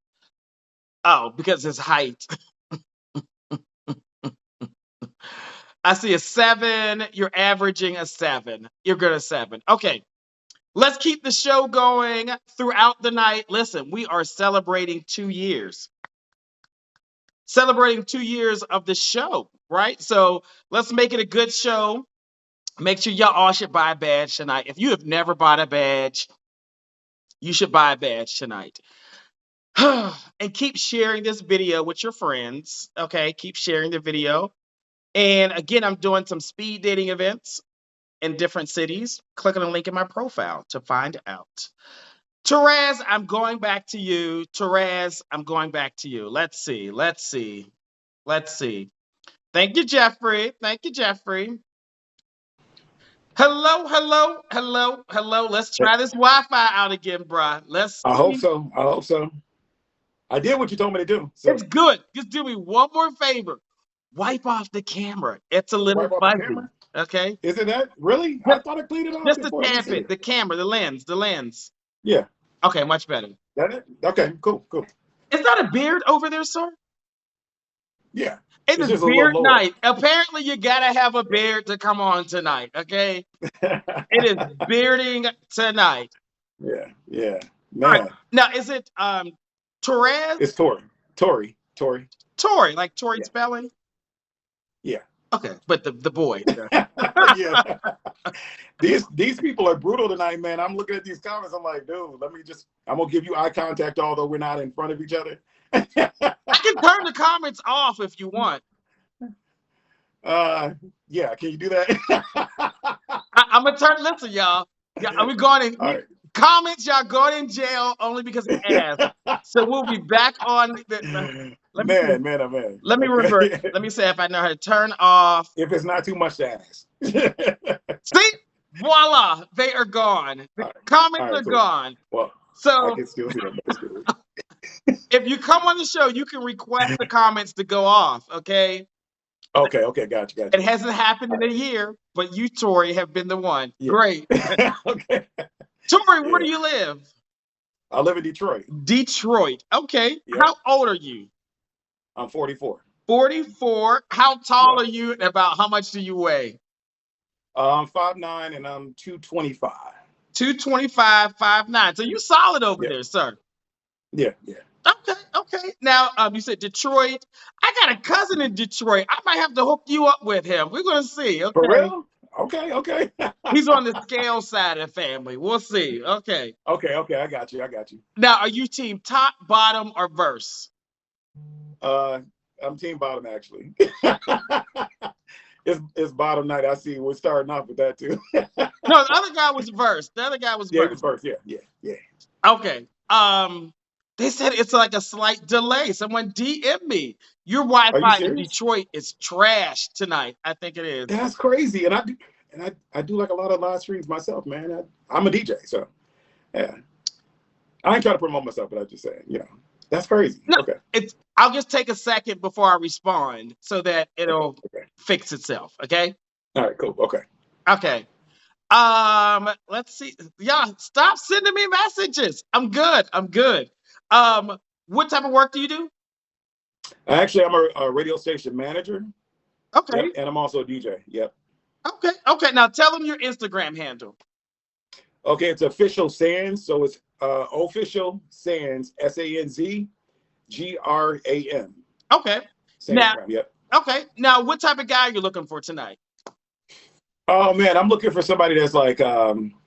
Oh, because his height. I see a 7. You're averaging a 7. You're good at 7. Okay. Let's keep the show going throughout the night. Listen, we are celebrating 2 years. celebrating 2 years of the show, right? So let's make it a good show. Make sure y'all all should buy a badge tonight. If you have never bought a badge, you should buy a badge tonight. And keep sharing this video with your friends. Okay, keep sharing the video. And again, I'm doing some speed dating events in different cities. Click on the link in my profile to find out. Therese, I'm going back to you. Therese, I'm going back to you. Let's see. Thank you, Jeffrey. Hello. Let's try this Wi-Fi out again, bruh. Let's I hope see. so. I did what you told me to do. So It's good. Just do me one more favor. Wipe off the camera. It's a little wipe off the fuzzy. camera. Okay? Is it that really? I thought I cleaned it off Just a before. Let me tad see bit. it. The camera, the lens. Yeah. Okay, much better. That it? Okay. Cool. Is that a beard over there, sir? Yeah. It It's is just a little beard lower. night. Apparently, you gotta have a beard to come on tonight. Okay? It is bearding tonight. Yeah. All right. Man, Now, is it Therese? it's Tori. Tori, like Tori Yeah. Spelling? Yeah. Okay, but the boy. Yeah. These people are brutal tonight, man. I'm looking at these comments. I'm like, dude, I'm gonna give you eye contact, although we're not in front of each other. I can turn the comments off if you want. Yeah, can you do that? I'm gonna turn. Listen, y'all. Yeah, we going in. All right. Comments, y'all going in jail only because of ass. So we'll be back on. Man. Oh, man. Let me Okay. revert. Let me say if I know how to turn off. If it's not too much to ask. See, voila, they are gone. The comments All right, are cool. gone. Well, So I can still see them. That's good. if you come on the show, you can request the comments to go off. Okay. Okay, gotcha. It hasn't happened in a year, but you, Tori, have been the one. Yeah. Great. Okay. Tori, where Yeah. do you live? I live in Detroit. Detroit. Okay. Yep. How old are you? I'm 44. 44. How tall Yep. are you and about how much do you weigh? I'm 5'9" and I'm 225. 225, 5'9". So you solid over Yeah. there, sir. Yeah. Okay. Now, you said Detroit. I got a cousin in Detroit. I might have to hook you up with him. We're gonna see. Okay. For real? Okay. He's on the scale side of the family. We'll see. Okay. Okay, I got you. Now, are you team top, bottom, or verse? I'm team bottom actually. It's bottom night. I see. We're starting off with that too. No, the other guy was verse. Yeah, it was first. Yeah. Okay. They said it's like a slight delay. Someone DM me. Your Wi-Fi in serious? Detroit is trash tonight. I think it is. That's crazy. And I do like a lot of live streams myself, man. I'm a DJ, so yeah. I ain't trying to promote myself, but I'm just saying, that's crazy. No, Okay. I'll just take a second before I respond so that it'll fix itself. Okay. All right, cool. Okay. Let's see. Y'all, stop sending me messages. I'm good. What type of work do you do? Actually, I'm a radio station manager. Okay. Yep, and I'm also a DJ. Yep. Okay. Now tell them your Instagram handle. Okay, it's Official Sands. So it's Official Sands, SANZGRAM. Okay. Now, yep. Okay. Now, what type of guy are you looking for tonight? Oh man, I'm looking for somebody that's like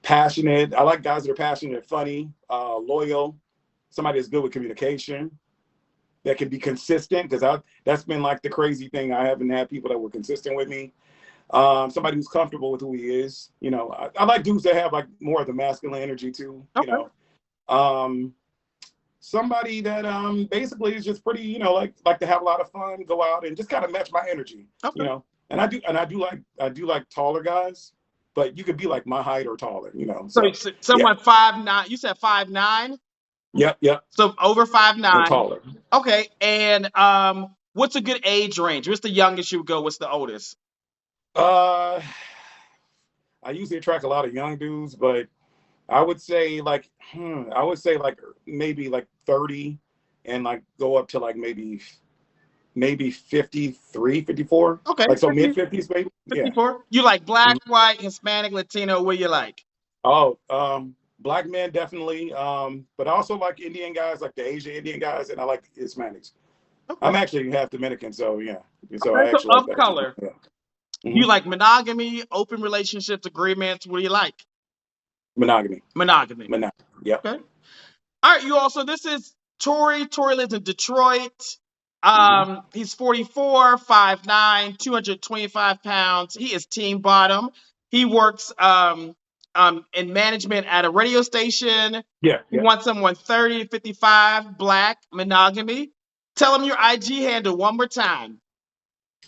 passionate. I like guys that are passionate, funny, loyal. Somebody that's good with communication, that can be consistent. Because that's been like the crazy thing. I haven't had people that were consistent with me. Somebody who's comfortable with who he is. I like dudes that have like more of the masculine energy too. Okay. Somebody that basically is just pretty, like to have a lot of fun, go out and just kind of match my energy. Okay. And I do like taller guys, but you could be like my height or taller. So someone 5'9". You said 5'9"? Yep. So over 5'9". Or taller. Okay. And what's a good age range? What's the youngest you would go? What's the oldest? I usually attract a lot of young dudes, but I would say like maybe like 30 and like go up to like maybe 53, 54. Okay. Like so mid 50s, maybe. 54. Yeah. You like black, white, Hispanic, Latino? What you like? Oh, black men definitely. But I also like Indian guys, like the Asian Indian guys, and I like Hispanics. Okay. I'm actually half Dominican, so yeah. So Okay, I so actually like of that too. color. Yeah. Do Hmm. you like monogamy, open relationships, agreements? What do you like? Monogamy. Monogamy. Monogamy. Yep. Okay. All right, you also, this is Tori. Tori lives in Detroit. Hmm. He's 44, 5'9", 225 pounds. He is team bottom. He works in management at a radio station. Yeah. He Yeah. wants someone 30 to 55, black, monogamy. Tell him your IG handle one more time.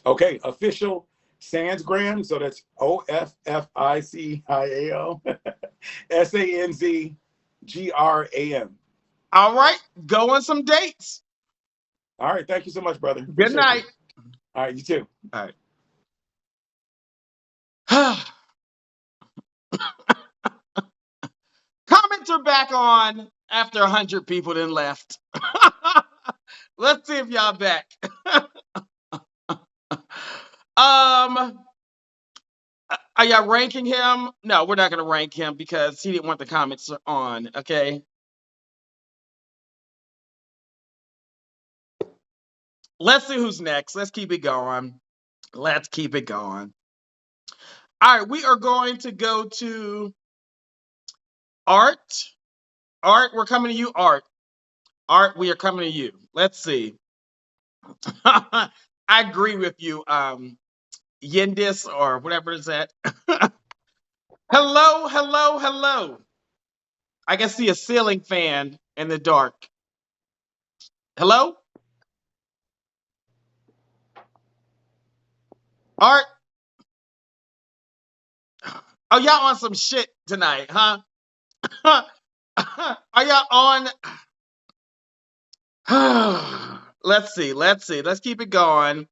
Okay. Official Sandsgram. So that's OFFICIAL SANZGRAM. All right, go on some dates. All right. Thank you so much, brother. Good Appreciate you. night. All right. You too. All right. Comments are back on after 100 people then left. Let's see if y'all back. Are y'all ranking him? No, we're not gonna rank him because he didn't want the comments on. Okay. Let's see who's next. Let's keep it going. Let's keep it going. All right, we are going to go to Art. Art, we're coming to you, Art. Art, we are coming to you. Let's see. I agree with you, Yindis or whatever is that. Hello, hello, hello. I can see a ceiling fan in the dark. Hello? Art? Oh, y'all on some shit tonight, huh? Are y'all on? Let's see. Let's keep it going.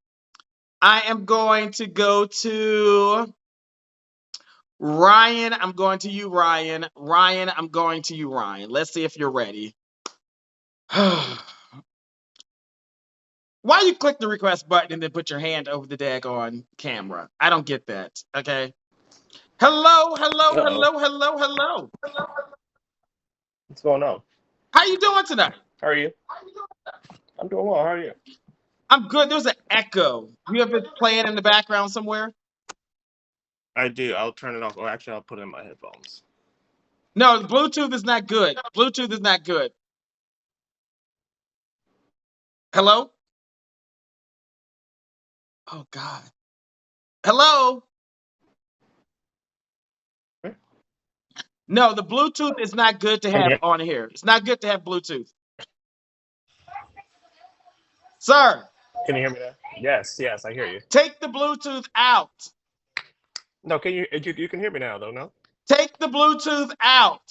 I am going to go to Ryan. I'm going to you, Ryan. Ryan, I'm going to you, Ryan. Let's see if you're ready. Why you click the request button and then put your hand over the daggone camera? I don't get that. Okay. Hello, hello, Uh-oh. hello, hello, hello. What's going on? How you doing tonight? How are you? I'm doing well. How are you? I'm good. There's an echo. You have it playing in the background somewhere? I do. I'll turn it off. Or actually, I'll put it in my headphones. No, Bluetooth is not good. Bluetooth is not good. Hello? Oh, God. Hello? Hmm? No, the Bluetooth is not good to Can have you, on here. It's not good to have Bluetooth. Sir, can you hear me now? Yes, yes, I hear you. take the Bluetooth out. No, can you can hear me now though? No. Take the Bluetooth out.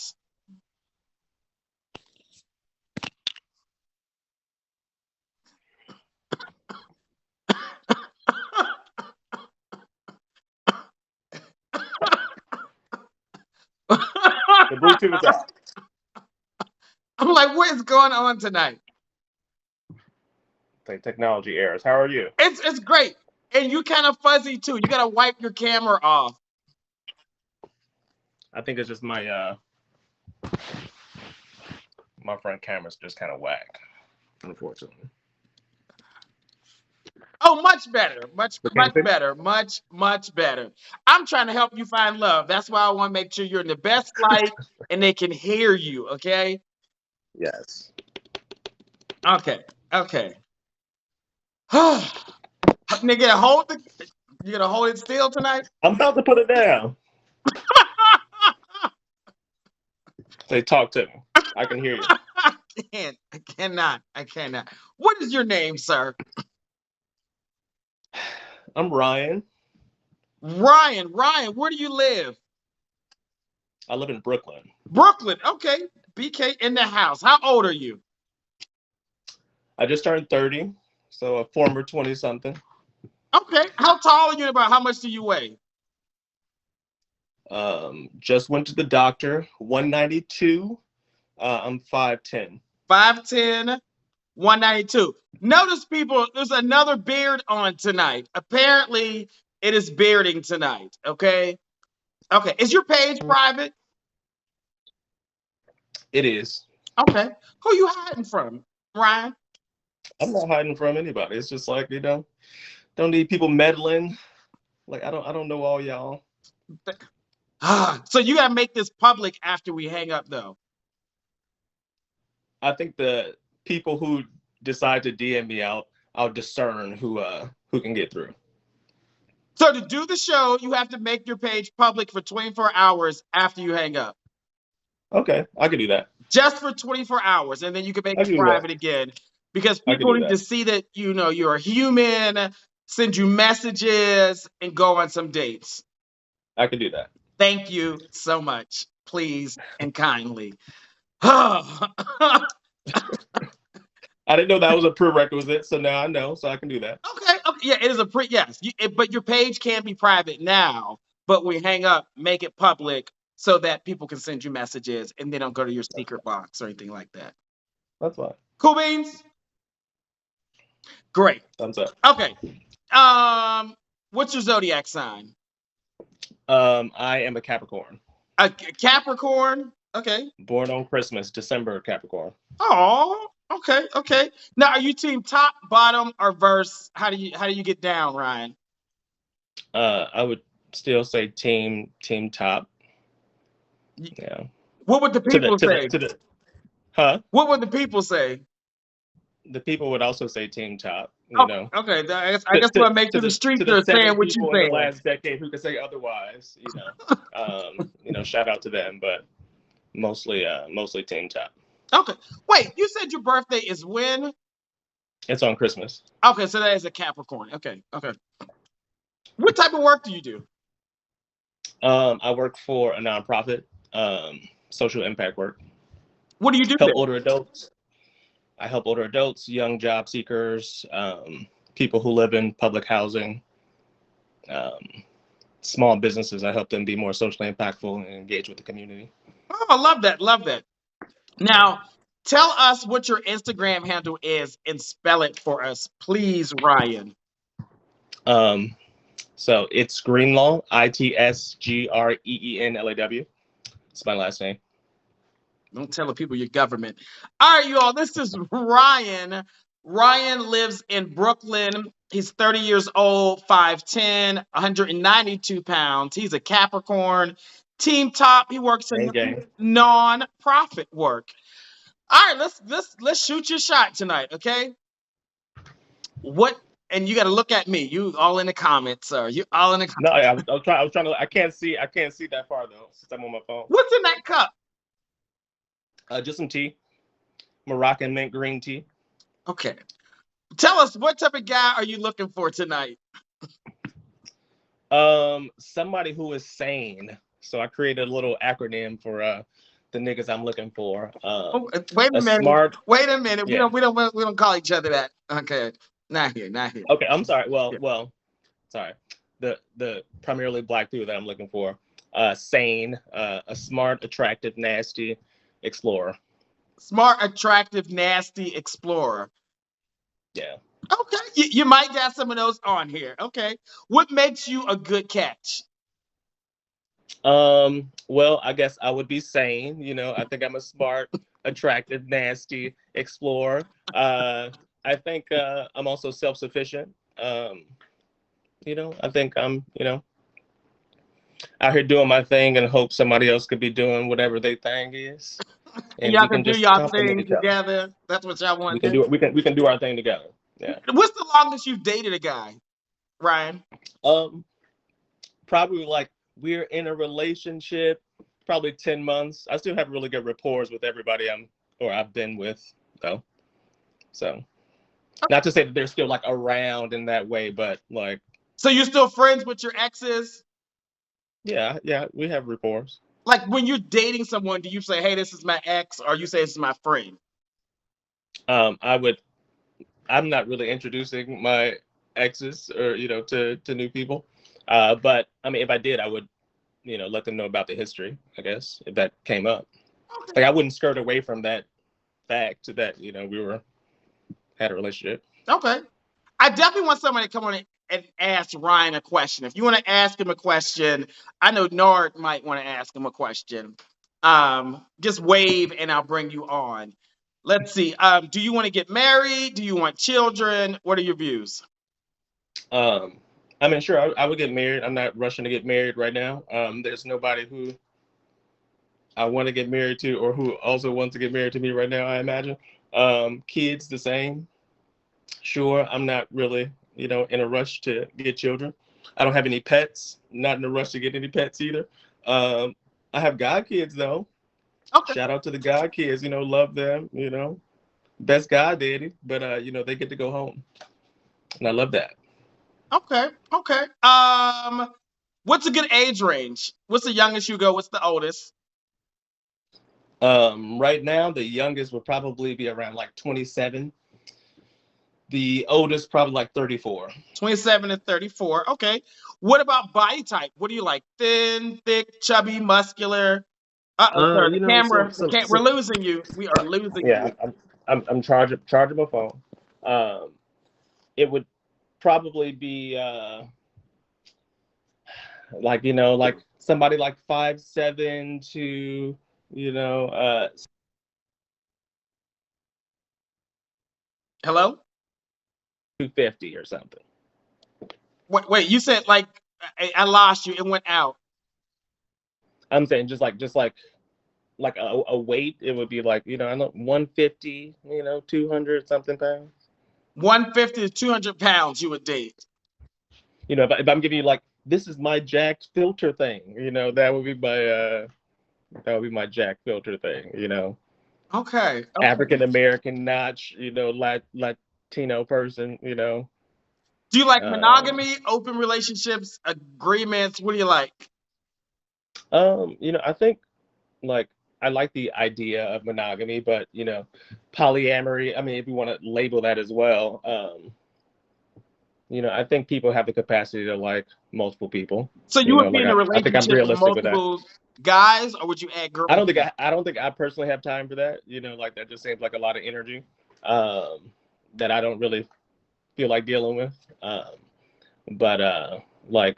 The Bluetooth is out. I'm like, what is going on tonight? Like technology errors. How are you? It's great. And you kind of fuzzy too. You gotta wipe your camera off. I think it's just my front camera's just kind of whack, unfortunately. Oh, much better. Much But can you see me? better. Much better. I'm trying to help you find love. That's why I want to make sure you're in the best light and they can hear you. Okay. Yes. Okay. Okay. Nigga, you gonna hold it still tonight? I'm about to put it down. They talk to me. I can hear you. I cannot. What is your name, sir? I'm Ryan. Ryan. Ryan, where do you live? I live in Brooklyn. Brooklyn. Okay. BK in the house. How old are you? I just turned 30, so a former 20-something. Okay. How tall are you? About how much do you weigh? Just went to the doctor. 192. I'm 5'10". 5'10", 192. Notice, people, there's another beard on tonight. Apparently, it is bearding tonight. Okay. Okay. Is your page private? It is. Okay. Who you hiding from, Ryan? I'm not hiding from anybody. It's just like, don't need people meddling. Like I don't know all y'all. So you gotta make this public after we hang up, though. I think the people who decide to DM me out, I'll discern who can get through. So to do the show, you have to make your page public for 24 hours after you hang up. Okay, I can do that. Just for 24 hours, and then you can make I it can do private that. again. Because I can people do need to that. see that you're a human, send you messages, and go on some dates. I can do that. Thank you so much. Please and kindly. Okay, I didn't know that was a prerequisite, so now I know, so I can do that. okay, yeah, it is a yes. But your page can be private now. But when you hang up, make it public so that people can send you messages and they don't go to your secret box or anything like that. That's fine. Cool beans. Great. Thumbs up. Okay. What's your zodiac sign? I am a Capricorn. A Capricorn. Okay. Born on Christmas, December Capricorn. Oh, okay, okay. Now, are you team top, bottom, or verse? How do you get down, Ryan? I would still say team top. Yeah. What would the people say? Huh? What would the people say? The people would also say team top. Okay, I guess we'll make sure the streets are saying what you in saying. the last decade who could say otherwise, shout out to them, but mostly team top. Okay. Wait, you said your birthday is when? It's on Christmas. Okay, so that is a Capricorn. Okay. What type of work do you do? I work for a nonprofit, social impact work. What do you do? Help older adults. I help older adults, young job seekers, people who live in public housing, small businesses. I help them be more socially impactful and engage with the community. Oh, I love that. Love that. Now, tell us what your Instagram handle is and spell it for us, please, Ryan. So it's Greenlaw, ITSGREENLAW. It's my last name. Don't tell the people your government. All right, you all. This is Ryan. Ryan lives in Brooklyn. He's 30 years old, 5'10", 192 pounds. He's a Capricorn. Team top. He works in non-profit work. All right, let's shoot your shot tonight, okay? What? And you got to look at me. You all in the comments, sir. You all in the comments. No, I was trying to. I can't see that far though, since I'm on my phone. What's in that cup? Just some tea, Moroccan mint green tea. Okay. Tell us, what type of guy are you looking for tonight? Somebody who is sane. So I created a little acronym for the niggas I'm looking for. Wait a minute. Smart. Wait a minute. Yeah. We don't call each other that. Okay. Not here. Okay, I'm sorry. Well, sorry. The primarily black people that I'm looking for. Sane, a smart, attractive, nasty explorer. Smart, attractive, nasty explorer. Yeah. Okay. You might got some of those on here. Okay. What makes you a good catch? Well, I guess I would be sane. I think I'm a smart, attractive, nasty explorer. I think I'm also self-sufficient. I think I'm, out here doing my thing and hope somebody else could be doing whatever their thing is. And y'all can do y'all thing together. That's what y'all want to do. We can do our thing together. Yeah. What's the longest you've dated a guy, Ryan? Probably like we're in a relationship, probably 10 months. I still have really good rapport with everybody I've been with though. So not to say that they're still like around in that way, but like. So you're still friends with your exes? Yeah, we have rapport. Like when you're dating someone, do you say, "Hey, this is my ex," or you say, "This is my friend"? I'm not really introducing my exes or to new people. But I mean, if I did, I would let them know about the history, I guess, if that came up. Okay. Like I wouldn't skirt away from that fact that we had a relationship. Okay. I definitely want somebody to come on and ask Ryan a question. If you want to ask him a question, I know Nard might want to ask him a question. Just wave and I'll bring you on. Let's see. Do you want to get married? Do you want children? What are your views? I mean, sure, I would get married. I'm not rushing to get married right now. There's nobody who I want to get married to or who also wants to get married to me right now, I imagine. Kids, the same. Sure, I'm not really, in a rush to get children. I don't have any pets. Not in a rush to get any pets either. I have god kids though. Okay. Shout out to the god kids. Love them. Best god daddy, but they get to go home, and I love that. Okay. Okay. What's a good age range? What's the youngest you go? What's the oldest? Right now, the youngest would probably be around like 27. The oldest probably like 34. 27 and 34. Okay. What about body type? What do you like? Thin, thick, chubby, muscular? Uh-oh, sir. The camera. We're losing you. We are losing yeah, you. I'm charging my phone. It would probably be like somebody like 5'7" to Hello? 250 or something. Wait, you said like I lost you. It went out. I'm saying just like a weight, it would be like, I know 150, 200 something pounds. 150 to 200 pounds you would date. If I'm giving you like, this is my Jack filter thing, that would be my Jack filter thing, Okay. African American notch, Latino person, Do you like monogamy, open relationships, agreements? What do you like? I think like I like the idea of monogamy, but polyamory, I mean, if you want to label that as well, I think people have the capacity to like multiple people. So you would be in a I think I'm relationship with realistic with that. multiple guys, or would you add girls? I don't think I personally have time for that. Like that just seems like a lot of energy that I don't really feel like dealing with. But like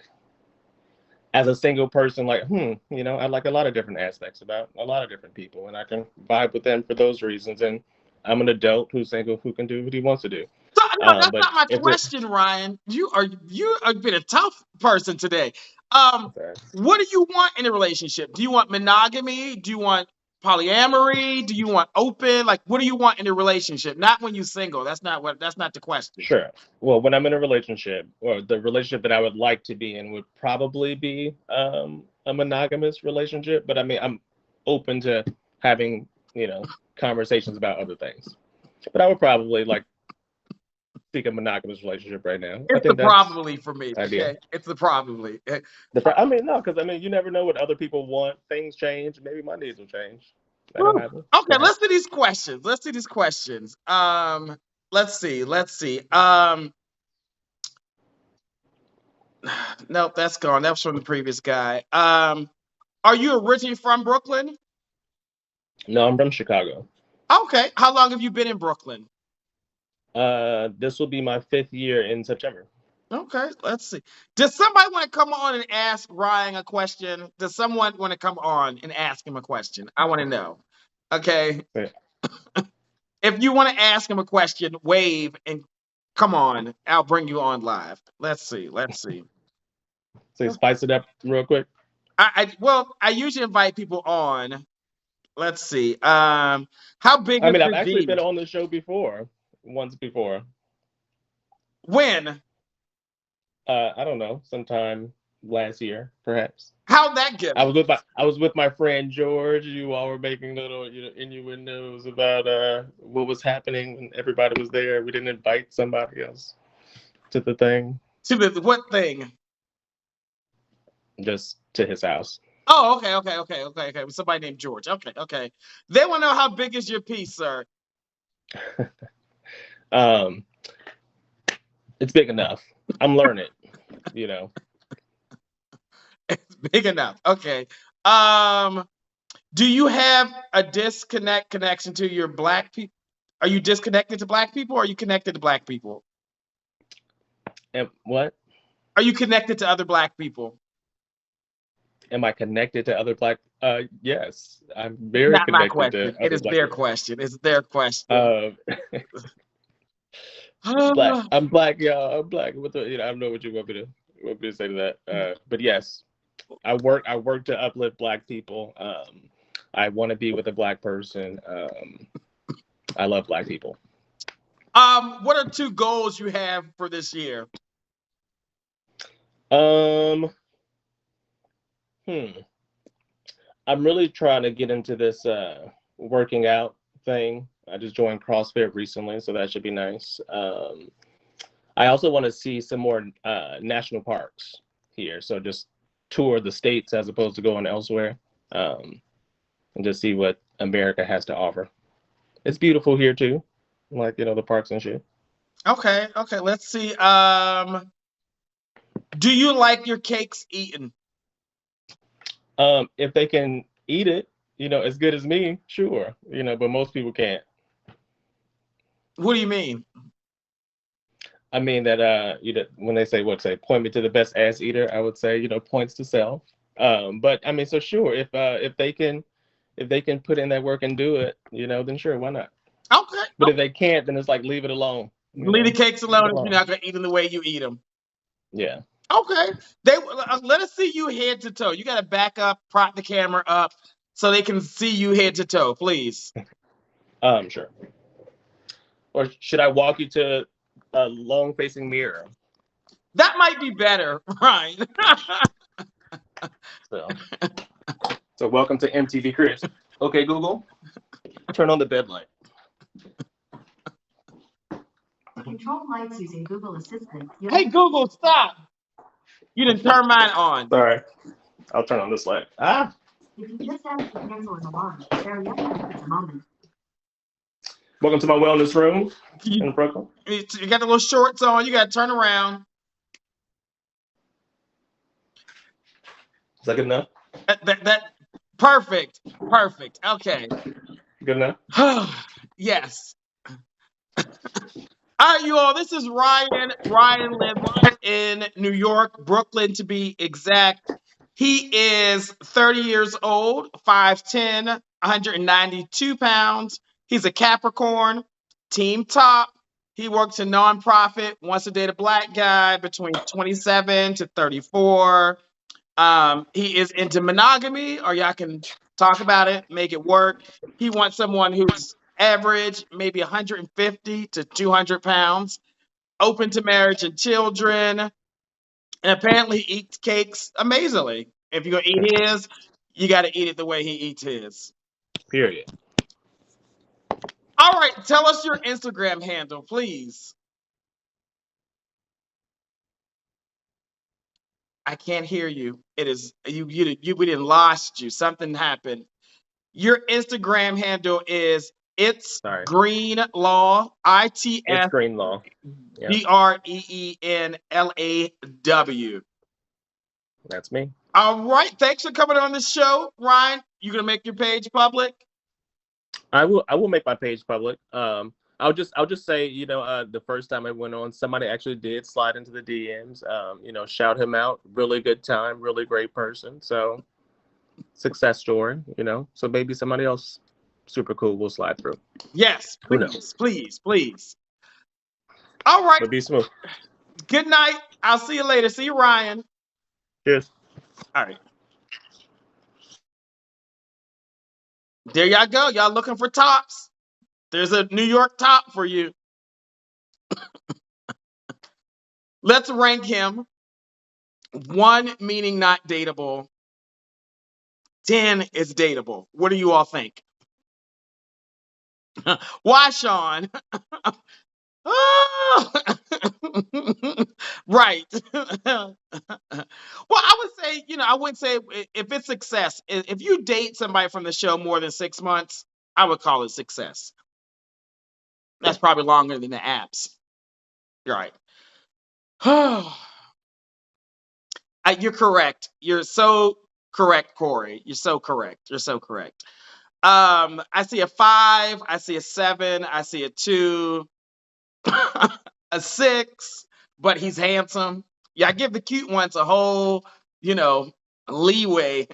as a single person, like, I like a lot of different aspects about a lot of different people, and I can vibe with them for those reasons. And I'm an adult who's single who can do what he wants to do. So, no, that's not my question, Ryan. You are been a tough person today. What do you want in a relationship? Do you want monogamy? Do you want polyamory? Do you want open? Like, what do you want in a relationship? Not when you're single. That's not the question. Sure. Well, when I'm in a relationship, or the relationship that I would like to be in would probably be a monogamous relationship. But I mean, I'm open to having, conversations about other things. But I would probably like seek a monogamous relationship right now. It's the probably for me. Okay? It's the probably. I mean, no, because I mean, you never know what other people want. Things change. Maybe my needs will change. Okay, let's do these questions. Let's see. Nope, that's gone. That was from the previous guy. Are you originally from Brooklyn? No, I'm from Chicago. Okay. How long have you been in Brooklyn? This will be my 5th year in September. Okay, let's see. Does somebody want to come on and ask Ryan a question? Does someone want to come on and ask him a question? I want to know. Okay. Yeah. If you want to ask him a question, wave and come on. I'll bring you on live. Let's see. So spice it up real quick. I usually invite people on. Let's see. How big? I've actually been on the show once before. When? I don't know, sometime last year, perhaps. How'd that go? I was with my friend George. You all were making little, innuendos about what was happening when everybody was there. We didn't invite somebody else to the thing. To the what thing? Just to his house. Oh, okay. Somebody named George. Okay. They want to know how big is your piece, sir? It's big enough. I'm learning, It's big enough. Okay. Do you have a connection to your black people? Are you disconnected to black people, or are you connected to black people? And what? Are you connected to other black people? am I connected to other black? Yes, I'm very Not my connected to question. It other is black their people. question. It's their question. Um, black. I'm black, y'all. I'm black. What the, I don't know what you want me to say to that. But yes, I work to uplift black people. I want to be with a black person. I love black people. What are 2 goals you have for this year? Um, hmm. I'm really trying to get into this working out thing. I just joined CrossFit recently, so that should be nice. I also want to see some more national parks here, so just tour the states as opposed to going elsewhere, and just see what America has to offer. It's beautiful here too, like the parks and shit. Okay, let's see. Do you like your cakes eaten? If they can eat it, as good as me, sure, but most people can't. What do you mean? I mean that when they say point me to the best ass eater, I would say points to self. But I mean, so sure, if they can put in that work and do it, then sure, why not? Okay. But if they can't, then it's like leave it alone. Leave the cakes Leave it alone if alone. you're not gonna eat them the way you eat them. Yeah. Okay. Let us see you head to toe. You got to back up, prop the camera up, so they can see you head to toe, please. Sure. Or should I walk you to a long-facing mirror? That might be better, right? So welcome to MTV Cribs. Okay, Google, turn on the bed light. Control lights using Google Assistant. Hey, Google, stop. You didn't turn mine on. Sorry, I'll turn on this light. If you just asked to cancel an alarm, hurry up and take a moment. Welcome to my wellness room in Brooklyn. You got the little shorts on. You got to turn around. Is that good enough? That perfect. Okay. Good enough? Yes. All right, you all. This is Ryan. Ryan lives in New York, Brooklyn to be exact. He is 30 years old, 5'10", 192 pounds. He's a Capricorn, team top. He works in nonprofit, wants to date a black guy between 27 to 34. He is into monogamy, or y'all can talk about it, make it work. He wants someone who's average, maybe 150 to 200 pounds, open to marriage and children, and apparently eats cakes amazingly. If you're going to eat his, you got to eat it the way he eats his. Period. All right, tell us your Instagram handle, please. I can't hear you. It is you. We didn't lost you. Something happened. Your Instagram handle is It's Sorry. Green Law. It's Green Law. Yeah, GreenLaw. that's me. All right. Thanks for coming on the show, Ryan. You gonna make your page public? I will make my page public. I'll just say, the first time I went on, somebody actually did slide into the DMs. Shout him out. Really good time. Really great person. So success story. So maybe somebody else super cool will slide through. Yes, Who please, knows? please. All right. But be smooth. Good night. I'll see you later. See you, Ryan. Cheers. All right. There y'all go. Y'all looking for tops. There's a New York top for you. Let's rank him. 1 meaning not dateable. 10 is dateable. What do you all think? Why, Sean? Oh! Right. Well, I would say, I wouldn't say if it's success. If you date somebody from the show more than 6 months, I would call it success. That's probably longer than the apps. You're right. You're correct. You're so correct, Corey. You're so correct. I see a 5. I see a 7. I see a 2. A 6, but he's handsome. Yeah, I give the cute ones a whole, leeway.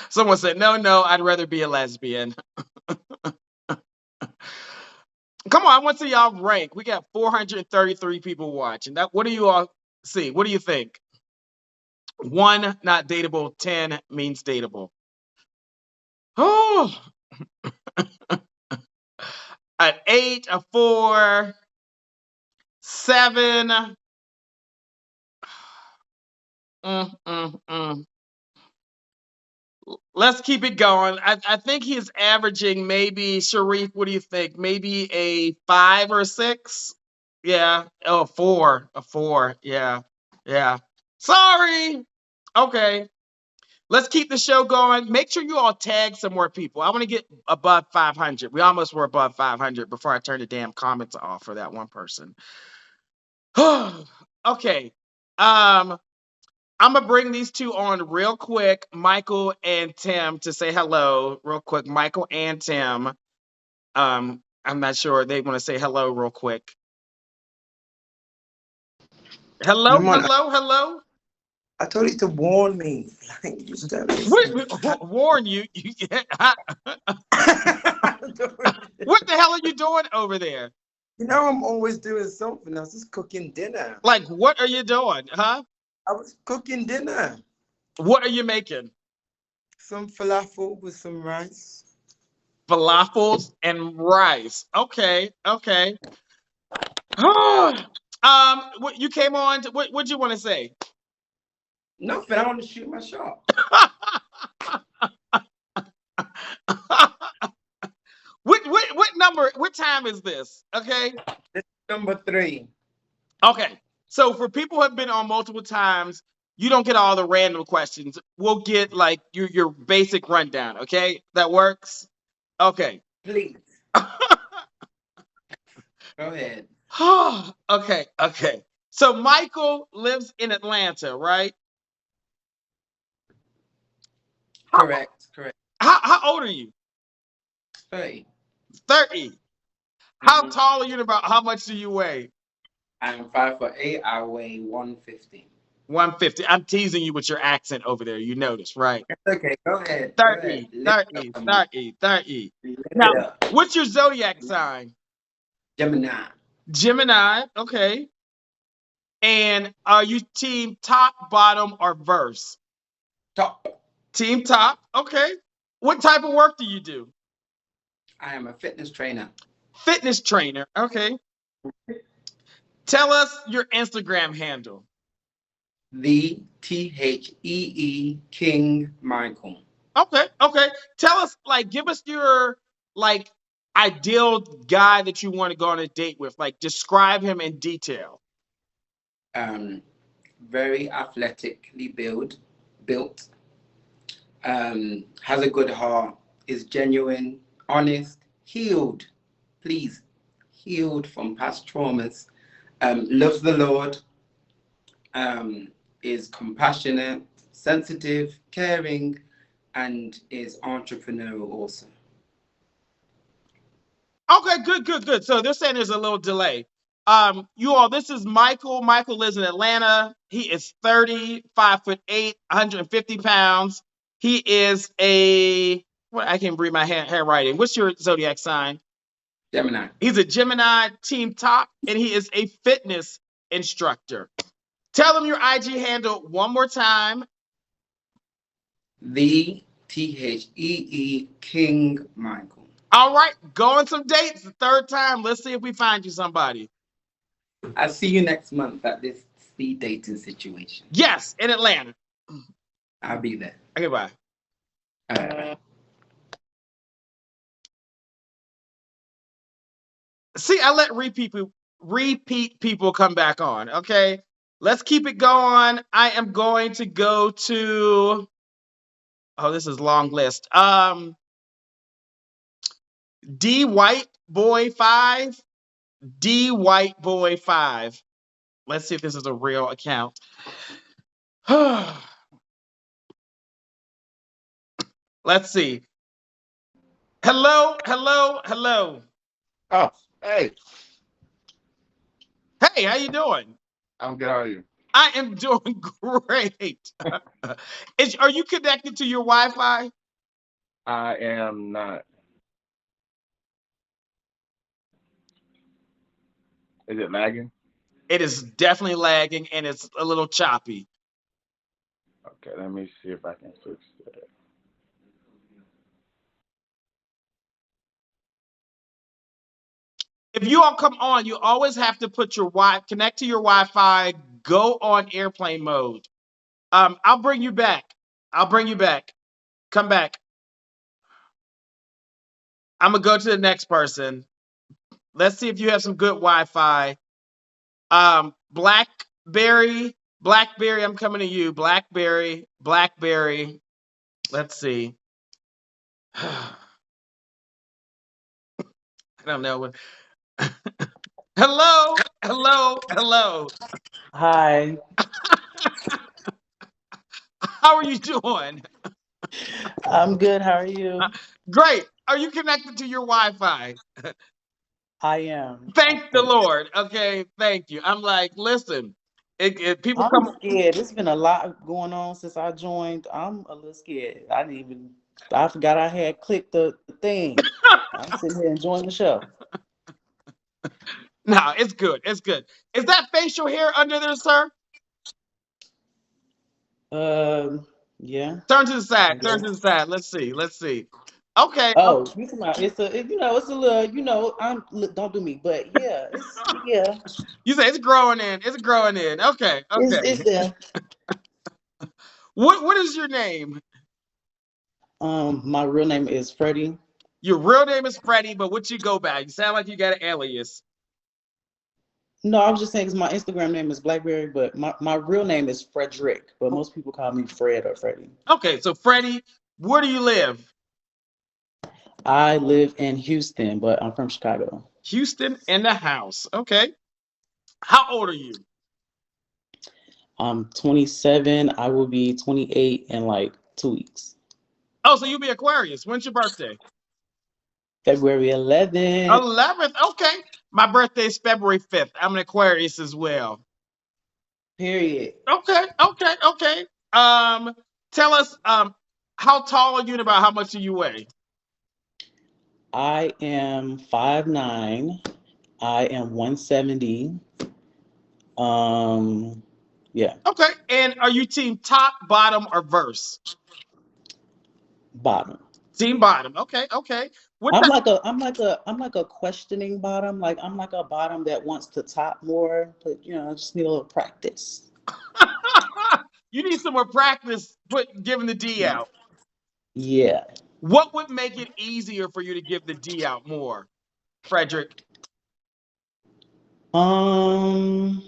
Someone said, no, I'd rather be a lesbian. Come on, I want to see y'all rank. We got 433 people watching. What do you all see? What do you think? 1, not dateable. 10 means dateable. Oh, an 8, a 4, 7. Let's keep it going. I think he's averaging maybe, Sharif, what do you think? Maybe a 5 or a 6? Yeah. Oh, a 4. Yeah. Yeah. Sorry. Okay. Let's keep the show going. Make sure you all tag some more people. I want to get above 500. We almost were above 500 before I turned the damn comments off for that one person. Okay. I'm gonna bring these two on real quick, Michael and Tim, to say hello real quick. Michael and Tim. I'm not sure they want to say hello real quick. Hello, Lamont, hello. I told you to warn me. Like, you just don't listen. Warn you. What the hell are you doing over there? You know, I'm always doing something. I was just cooking dinner. Like, what are you doing, huh? I was cooking dinner. What are you making? Some falafel with some rice. Falafels and rice. Okay. What you came on? What'd you want to say? Nothing. I want to shoot my shot. What number? What time is this? Okay. This is number 3. Okay. So for people who have been on multiple times, you don't get all the random questions. We'll get like your basic rundown. Okay, that works. Okay. Please. Go ahead. Okay. So Michael lives in Atlanta, right? Correct. How old are you? 30. 30. How tall are you and about how much do you weigh? I'm 5'8". I weigh 150. 150. I'm teasing you with your accent over there. You notice, right? Okay, go ahead. 30. Now, what's your zodiac sign? Gemini. Okay. And are you team top, bottom, or verse? Top. Team top. Okay. What type of work do you do? I am a fitness trainer. Fitness trainer. Okay. Tell us your Instagram handle. The THEE King Michael. Okay. Tell us, give us your ideal guy that you want to go on a date with. Like, describe him in detail. Very athletically built. Has a good heart. Is genuine, honest, healed. Please, healed from past traumas. Loves the Lord. Is compassionate, sensitive, caring, and is entrepreneurial also. Okay, good. So they're saying there's a little delay. You all, this is Michael. Michael lives in Atlanta. He is 30, 5'8", 150 pounds. He is I can't read my handwriting. What's your zodiac sign? Gemini. He's a Gemini, team top, and he is a fitness instructor. Tell them your IG handle one more time. The THEE King Michael. All right, go on some dates. The 3rd time. Let's see if we find you somebody. I'll see you next month at this speed dating situation. Yes, in Atlanta. I'll be there. Okay, bye. See, I let repeat people come back on. Okay, let's keep it going. I am going to go to. Oh, this is a long list. D White Boy 5. D White Boy 5. Let's see if this is a real account. Let's see. Hello. Oh, hey. Hey, how you doing? I'm good. How are you? I am doing great. Are you connected to your Wi-Fi? I am not. Is it lagging? It is definitely lagging and it's a little choppy. Okay, let me see if I can fix that. If you all come on, you always have to put your connect to your Wi-Fi, go on airplane mode. I'll bring you back. I'll bring you back. Come back. I'm gonna go to the next person. Let's see if you have some good Wi-Fi. Blackberry, I'm coming to you. Blackberry. Let's see. I don't know what. Hello. Hi, How are you doing? I'm good. How are you? Great. Are you connected to your Wi-Fi? I am. Thank the Lord. Okay, thank you. I'm like, listen, people I'm come. scared. There's been a lot going on since I joined. I'm a little scared. I forgot I had clicked the thing. I'm sitting here enjoying the show. No, it's good. It's good. Is that facial hair under there, sir? Um, yeah. Turn to the I side. Turn to the guess. side. Let's see. Okay. Oh, you come out. It's a little, don't do me, but yeah, yeah, You say it's growing in. It's growing in. Okay. Okay. it's there. What is your name? My real name is Freddie. Your real name is Freddie, but what you go by? You sound like you got an alias. No, I was just saying because my Instagram name is Blackberry, but my real name is Frederick, but most people call me Fred or Freddie. Okay, so Freddie, where do you live? I live in Houston, but I'm from Chicago. Houston in the house. Okay. How old are you? I'm 27. I will be 28 in like 2 weeks. Oh, so you'll be Aquarius. When's your birthday? February 11th. 11th. Okay. My birthday is February 5th. I'm an Aquarius as well. Period. Okay. Tell us how tall are you and about how much do you weigh? I am 5'9". I am 170. Yeah, Okay. And are you team top, bottom, or verse? bottom. Team bottom. Okay. What I'm type? like a questioning bottom. Like I'm like a bottom that wants to top more, but I just need a little practice. You need some more practice giving the D out. Yeah. What would make it easier for you to give the D out more, Frederick? Um,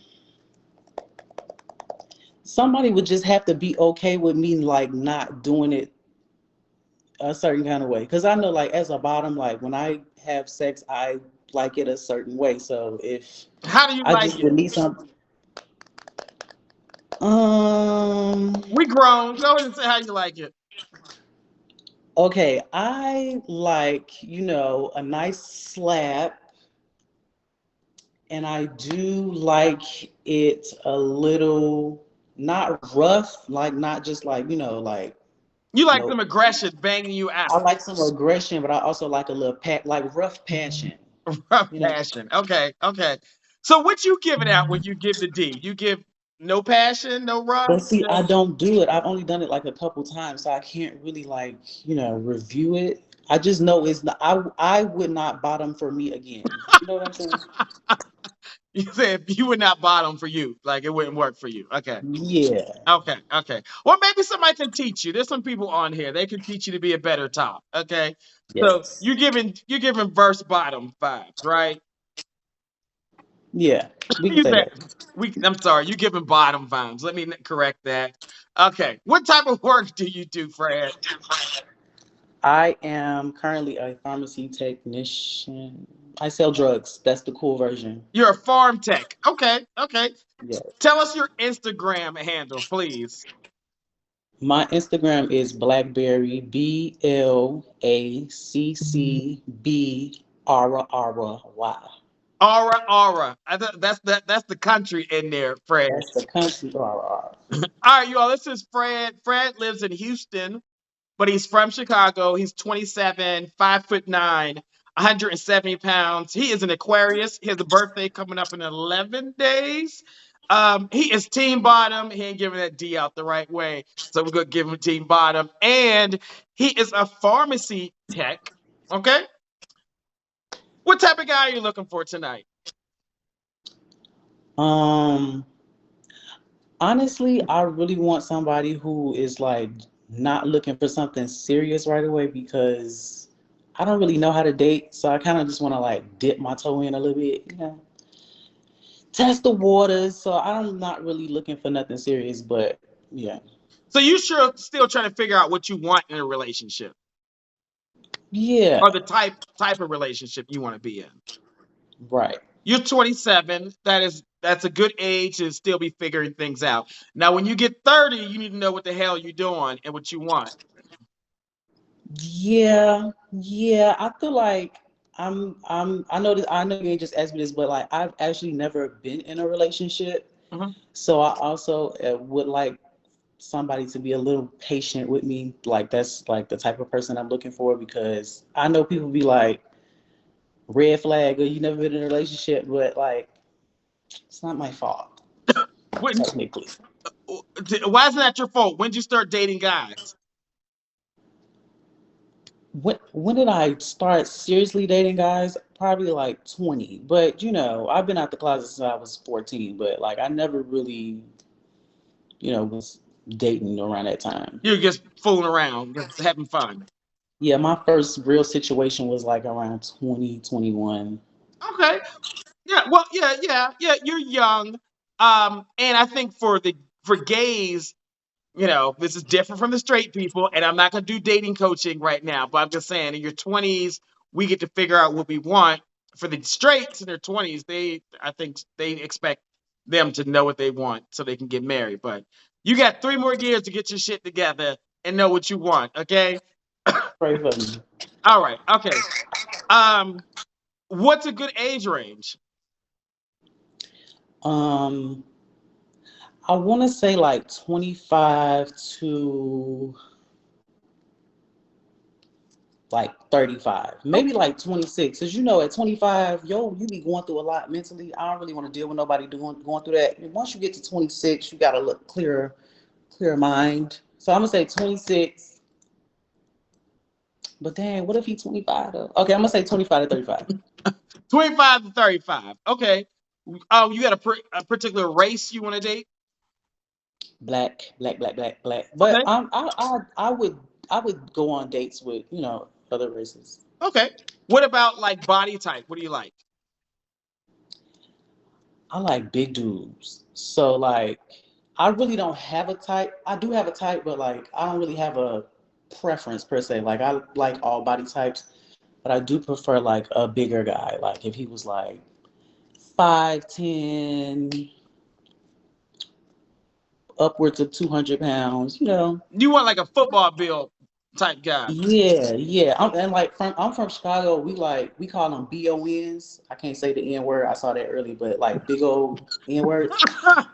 Somebody would just have to be okay with me like not doing it a certain kind of way. Because I know like as a bottom, like when I have sex, I like it a certain way. So if How do you I like just would it? need some um We grown. Go ahead and say how you like it. okay, I like, a nice slap, and I do like it a little not rough, like not just like, like You like some nope. aggression banging you I out. like some aggression, but I also like a little like rough passion, Rough you know. passion. Okay. So what you giving out when you give the D? You give no passion, no rough? But see, I don't do it. I've only done it like a couple times, so I can't really like, review it. I just know it's not, I would not bottom for me again. You know what I'm saying? You said you would not bottom for you. Like it wouldn't work for you. Okay. Yeah. Okay. Well, maybe somebody can teach you. There's some people on here. They can teach you to be a better top. Okay. So Yes. you're giving verse bottom vibes, right? Yeah. We can You say said that. I'm sorry, you're giving bottom vibes. Let me correct that. Okay. What type of work do you do, Fred? I am currently a pharmacy technician. I sell drugs. That's the cool version. You're a farm tech. Okay. Yeah. Tell us your Instagram handle, please. My Instagram is Blackberry BLACCBRRY. Aura. That's the country in there, Fred. That's the country. All right, you all. This is Fred. Fred lives in Houston, but he's from Chicago. He's 27, 5'9", 170 pounds. He is an Aquarius. He has a birthday coming up in 11 days. He is team bottom. He ain't giving that D out the right way, so we're gonna give him team bottom. And he is a pharmacy tech. Okay. What type of guy are you looking for tonight? Honestly, I really want somebody who is like not looking for something serious right away because I don't really know how to date. So I kind of just want to like dip my toe in a little bit, test the waters. So I'm not really looking for nothing serious, but yeah. So you sure still trying to figure out what you want in a relationship? Yeah. Or the type of relationship you want to be in. Right. You're 27. That's a good age to still be figuring things out. Now, when you get 30, you need to know what the hell you're doing and what you want. Yeah. I feel like I know you ain't just asked me this, but like I've actually never been in a relationship. Mm-hmm. So I also would like somebody to be a little patient with me. Like that's like the type of person I'm looking for, because I know people be like, red flag, or you never been in a relationship, but like it's not my fault. Technically. Why isn't that your fault? When did you start dating guys? When did I start seriously dating guys? Probably like 20. But I've been out the closet since I was 14, but like I never really, was dating around that time. You're just fooling around, just having fun. Yeah, my first real situation was like around 2021. Okay. Yeah, well, yeah, you're young. And I think for gays, this is different from the straight people, and I'm not going to do dating coaching right now, but I'm just saying in your 20s, we get to figure out what we want. For the straights in their 20s, I think they expect them to know what they want so they can get married. But you got 3 more years to get your shit together and know what you want, okay? Pray for me. All right, okay. What's a good age range? I want to say like 25 to like 35, maybe like 26. Cause at 25, you be going through a lot mentally. I don't really want to deal with nobody going through that. And once you get to 26, you got to look clear mind. So I'm gonna say 26. But dang, what if he's 25 though? Okay, I'm gonna say 25 to 35. 25 to 35. Okay. Oh, you got a particular race you want to date? Black. But Okay. I would go on dates with other races. Okay. What about like body type? What do you like? I like big dudes. So like I really don't have a type. I do have a type, but like I don't really have a preference per se. Like I like all body types, but I do prefer like a bigger guy. Like if he was like 5'10", upwards of 200 pounds, You want like a football build type guy. Yeah. I'm from Chicago. We call them BONs. I can't say the N word. I saw that early, but like big old N words.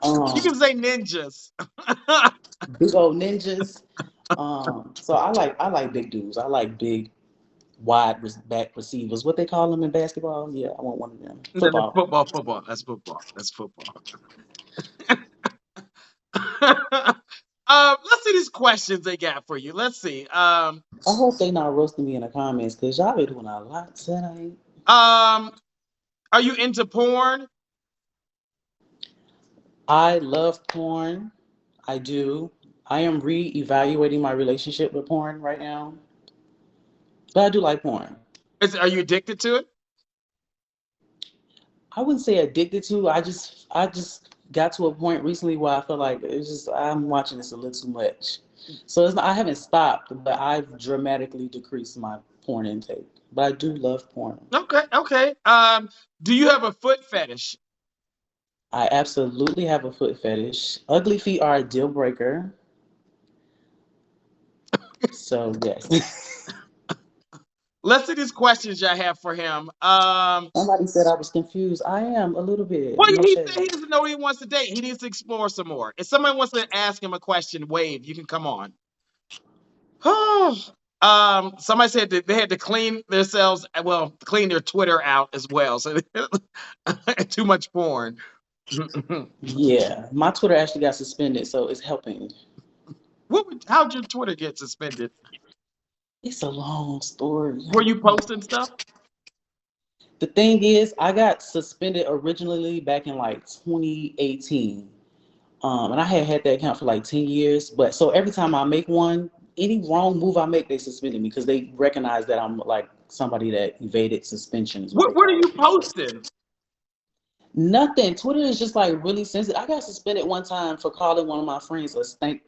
You can say ninjas. Big old ninjas. So I like big dudes. I like big, wide back receivers. What they call them in basketball? Yeah, I want one of them. Football. Football. That's football. Let's see these questions they got for you. Let's see. I hope they not roasting me in the comments because y'all be doing a lot tonight. Are you into porn? I love porn. I do. I am re-evaluating my relationship with porn right now. But I do like porn. Are you addicted to it? I wouldn't say addicted to. I just got to a point recently where I feel like I'm watching this a little too much. So I haven't stopped, but I've dramatically decreased my porn intake. But I do love porn. Okay. Do you have a foot fetish? I absolutely have a foot fetish. Ugly feet are a deal breaker. So yes. Let's see these questions y'all have for him. Somebody said I was confused. I am a little bit. Well, No he shade. said he doesn't know what he wants to date. He needs to explore some more. If somebody wants to ask him a question, wave. You can come on. Somebody said that they had to clean themselves, well, clean their Twitter out as well. So too much porn. Yeah, my Twitter actually got suspended, so it's helping. How'd your Twitter get suspended? It's a long story. Were you posting stuff? The thing is, I got suspended originally back in like 2018. And I had that account for like 10 years. But so every time I make one, any wrong move I make, they suspended me because they recognize that I'm like somebody that evaded suspension is what they What are call you it. posting? Nothing. Twitter is just like really sensitive. I got suspended one time for calling one of my friends a stank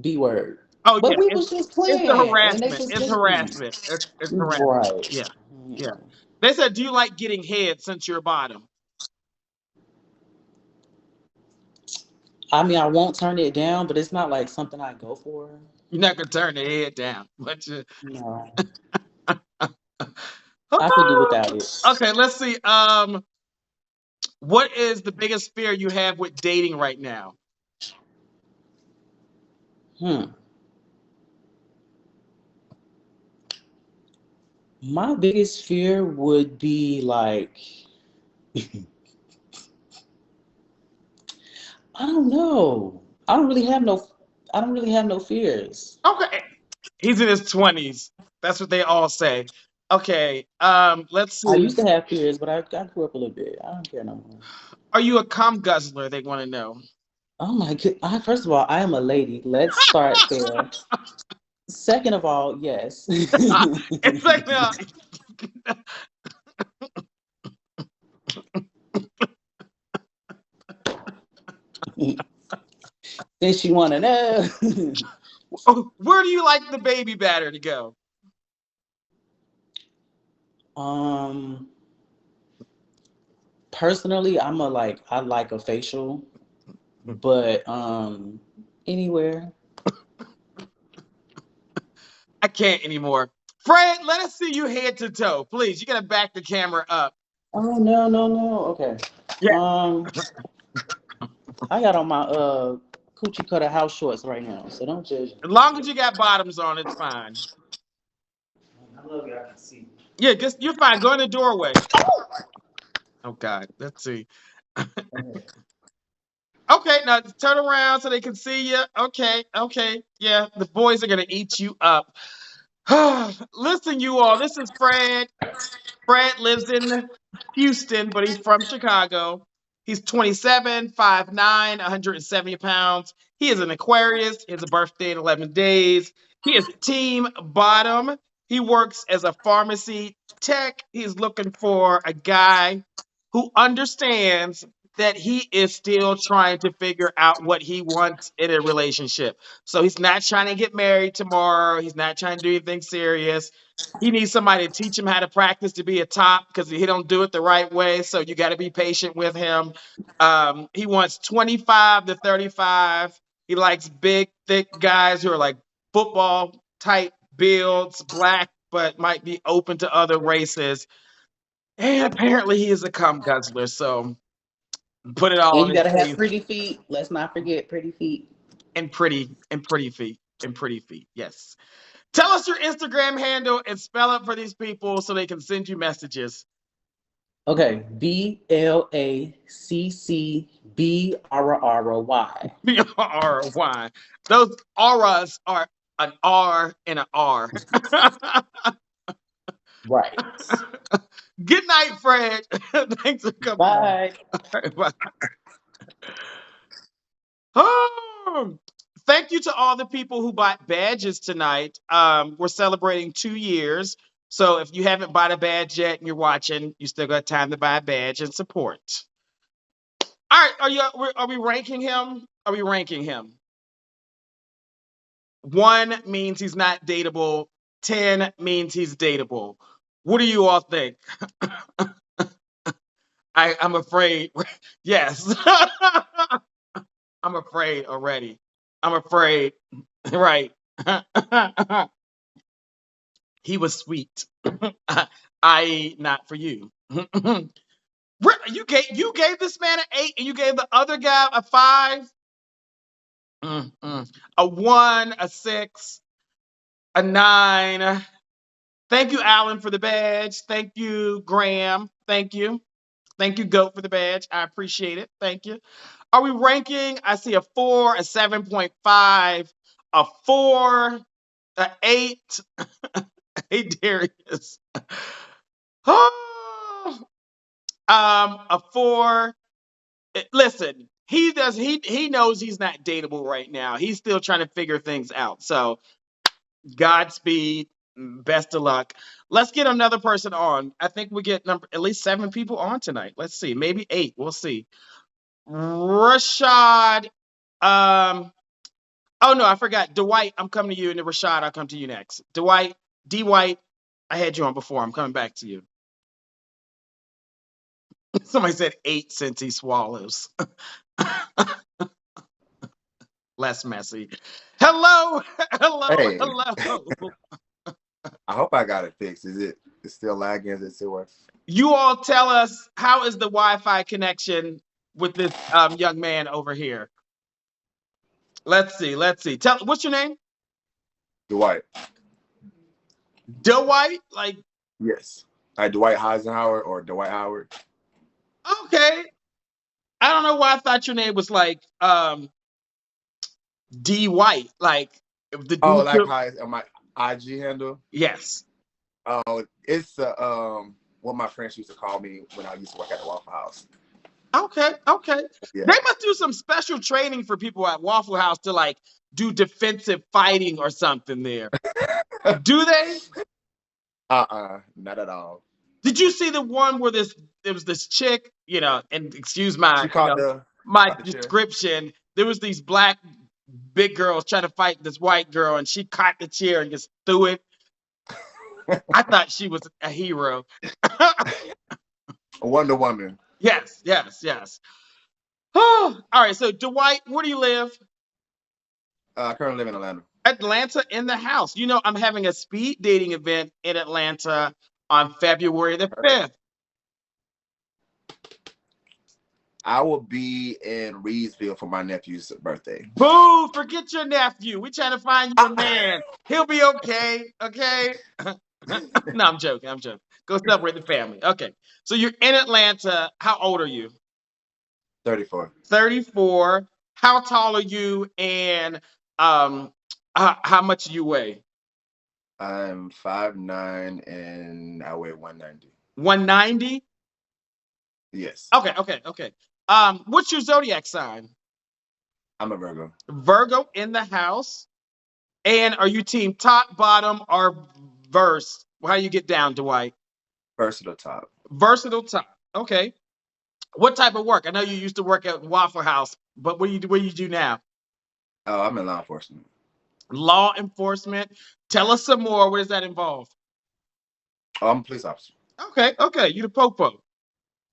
B word. Oh But yeah, we was just it's playing, the and they harassment. It's suspended me. harassment. It's harassment. Right. Yeah, yeah. They said, "Do you like getting head since you're a bottom?" I mean, I won't turn it down, but it's not like something I go for. You're not gonna turn the head down, but No, I could do without it. okay. Let's see. What is the biggest fear you have with dating right now? My biggest fear would be like, I don't know. I don't really have no fears. Okay, he's in his 20s. That's what they all say. Okay. Let's I see. used to have fears, but I grew up a little bit. I don't care no more. Are you a cum guzzler? They want to know. Oh my god! First of all, I am a lady. Let's start there. Second of all, yes. It's like Since you want to know. where do you like the baby batter to go? Personally, I like a facial, but anywhere. I can't anymore. Fred, let us see you head to toe, please. You gotta back the camera up. Oh no. Okay. Yeah. I got on my coochie cutter house shorts right now, so don't judge me. As long as you got bottoms on, it's fine. I love you. I can see. Yeah, just you're fine. Go in the doorway. Oh God, let's see. Okay, now turn around so they can see you. Okay. Yeah, the boys are gonna eat you up. Listen, you all, this is Fred. Fred lives in Houston, but he's from Chicago. He's 27, 5'9", 170 pounds. He is an Aquarius. He has a birthday in 11 days. He is team bottom. He works as a pharmacy tech. He's looking for a guy who understands that he is still trying to figure out what he wants in a relationship. So he's not trying to get married tomorrow. He's not trying to do anything serious. He needs somebody to teach him how to practice to be a top because he don't do it the right way. So you got to be patient with him. He wants 25 to 35. He likes big, thick guys who are like football type builds, black, but might be open to other races. And apparently he is a cum guzzler. So put it all And on you his gotta have face. pretty feet. Let's not forget pretty feet. And pretty feet. Yes. Tell us your Instagram handle and spell it for these people so they can send you messages. Okay, BLACCBRRY. BRY. Those auras are an R and an R. Right. Good night, Fred. Thanks for coming. Bye. Bye. Oh, thank you to all the people who bought badges tonight. We're celebrating 2 years. So if you haven't bought a badge yet and you're watching, you still got time to buy a badge and support. All right, are we ranking him? Are we ranking him? 1 means he's not dateable. 10 means he's dateable. What do you all think? I'm afraid. Yes. I'm afraid already. I'm afraid. Right. He was sweet. I not for you. You gave this man an 8 and you gave the other guy a 5. A 1, a 6, a 9. Thank you, Alan, for the badge. Thank you, Graham. Thank you. Thank you, Goat, for the badge. I appreciate it. Thank you. Are we ranking? I see a 4, a 7.5, a 4, a 8. Hey, Darius. Oh, a 4. Listen, he knows he's not dateable right now. He's still trying to figure things out. So Godspeed, best of luck. Let's get another person on. I think we get at least 7 people on tonight. Let's see, maybe 8. We'll see. Rashad. Oh no, I forgot. Dwight, I'm coming to you, and then Rashad, I'll come to you next. Dwight, D. White, I had you on before. I'm coming back to you. Somebody said 8 since he swallows. Less messy. Hello, hello, Hey, hello. I hope I got it fixed. It's still lagging? Is it still working? You all tell us, how is the Wi-Fi connection with this young man over here? Let's see. What's your name? Dwight. Dwight? Like, Yes. Like Dwight Eisenhower or Dwight Howard. okay. I don't know why I thought your name was like D White. Like the Oh, dude. like how it's on my IG handle? Yes. Oh, it's what my friends used to call me when I used to work at the Waffle House. Okay. Yeah. They must do some special training for people at Waffle House to like do defensive fighting or something there. Do they? Not at all. Did you see the one where there was this chick, and excuse my She caught the chair. description. There was these black big girls trying to fight this white girl, and she caught the chair and just threw it. I thought she was a hero. Wonder Woman. Yes. Oh, all right. So Dwight, where do you live? I currently live in Atlanta. Atlanta in the house. I'm having a speed dating event in Atlanta on February the 5th. I will be in Reedsville for my nephew's birthday. Boo! Forget your nephew. We trying to find you a man. He'll be okay. Okay. No, I'm joking. Go celebrate the family. Okay. So you're in Atlanta. How old are you? 34. 34. How tall are you? And how much do you weigh? I'm 5'9" and I weigh 190. 190? Yes. Okay. What's your zodiac sign? I'm a Virgo. Virgo in the house. And are you team top, bottom, or verse? How you get down, Dwight? Versatile top. Versatile top. Okay. What type of work? I know you used to work at Waffle House, but what do you do now? Oh, I'm in law enforcement. Law enforcement. Tell us some more. What does that involve? Oh, I'm a police officer. Okay. You the popo.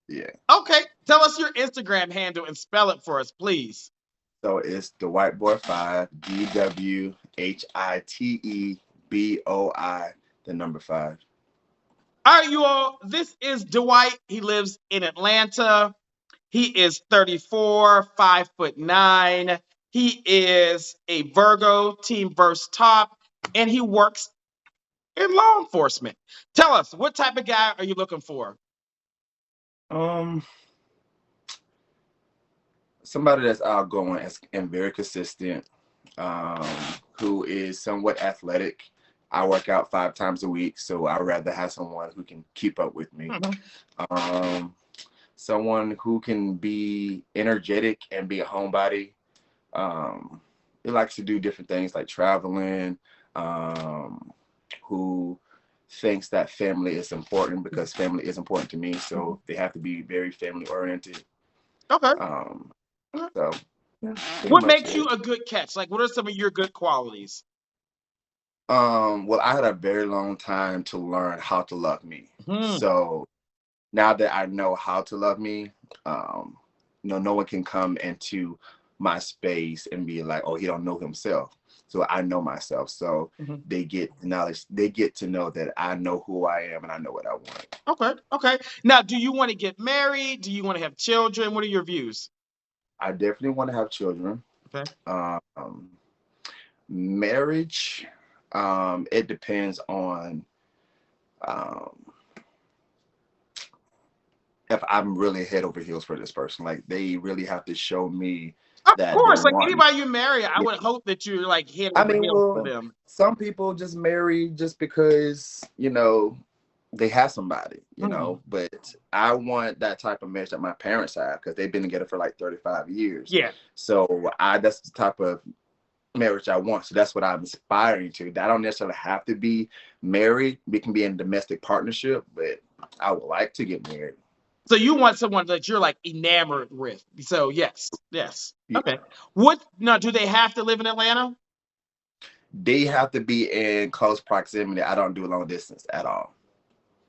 Yeah. Okay. Tell us your Instagram handle and spell it for us, please. So it's the White Boy 5, DWHITEBOI, the number 5. All right, you all. This is Dwight. He lives in Atlanta. He is 34, 5'9". He is a Virgo, team verse top, and he works in law enforcement. Tell us, what type of guy are you looking for? Somebody that's outgoing and very consistent, who is somewhat athletic. I work out 5 times a week, so I'd rather have someone who can keep up with me. Someone who can be energetic and be a homebody. He likes to do different things like traveling, who thinks that family is important because family is important to me. So they have to be very family oriented. Okay. So what makes you a good catch? Like, what are some of your good qualities? Well, I had a very long time to learn how to love me. So now that I know how to love me, no one can come into my space and be like, oh, he don't know himself. so I know myself. So Mhm. they get knowledge. They get to know that I know who I am and I know what I want. Okay. Okay. Now, do you want to get married? Do you want to have children? What are your views? I definitely want to have children. Okay. Marriage, it depends on um, if I'm really head over heels for this person. Like they really have to show me Of that they course, like want me. anybody you marry, I Yeah. would hope that you're like head I over mean, heels for well, them. some people just marry just because, they have somebody, Mhm. but I want that type of marriage that my parents have because they've been together for like 35 years. Yeah. So that's the type of marriage I want. So that's what I'm aspiring to. I don't necessarily have to be married. We can be in a domestic partnership, but I would like to get married. So you want someone that you're like enamored with. So yes, yes. Yeah. Okay. What now? Do they have to live in Atlanta? They have to be in close proximity. I don't do long distance at all.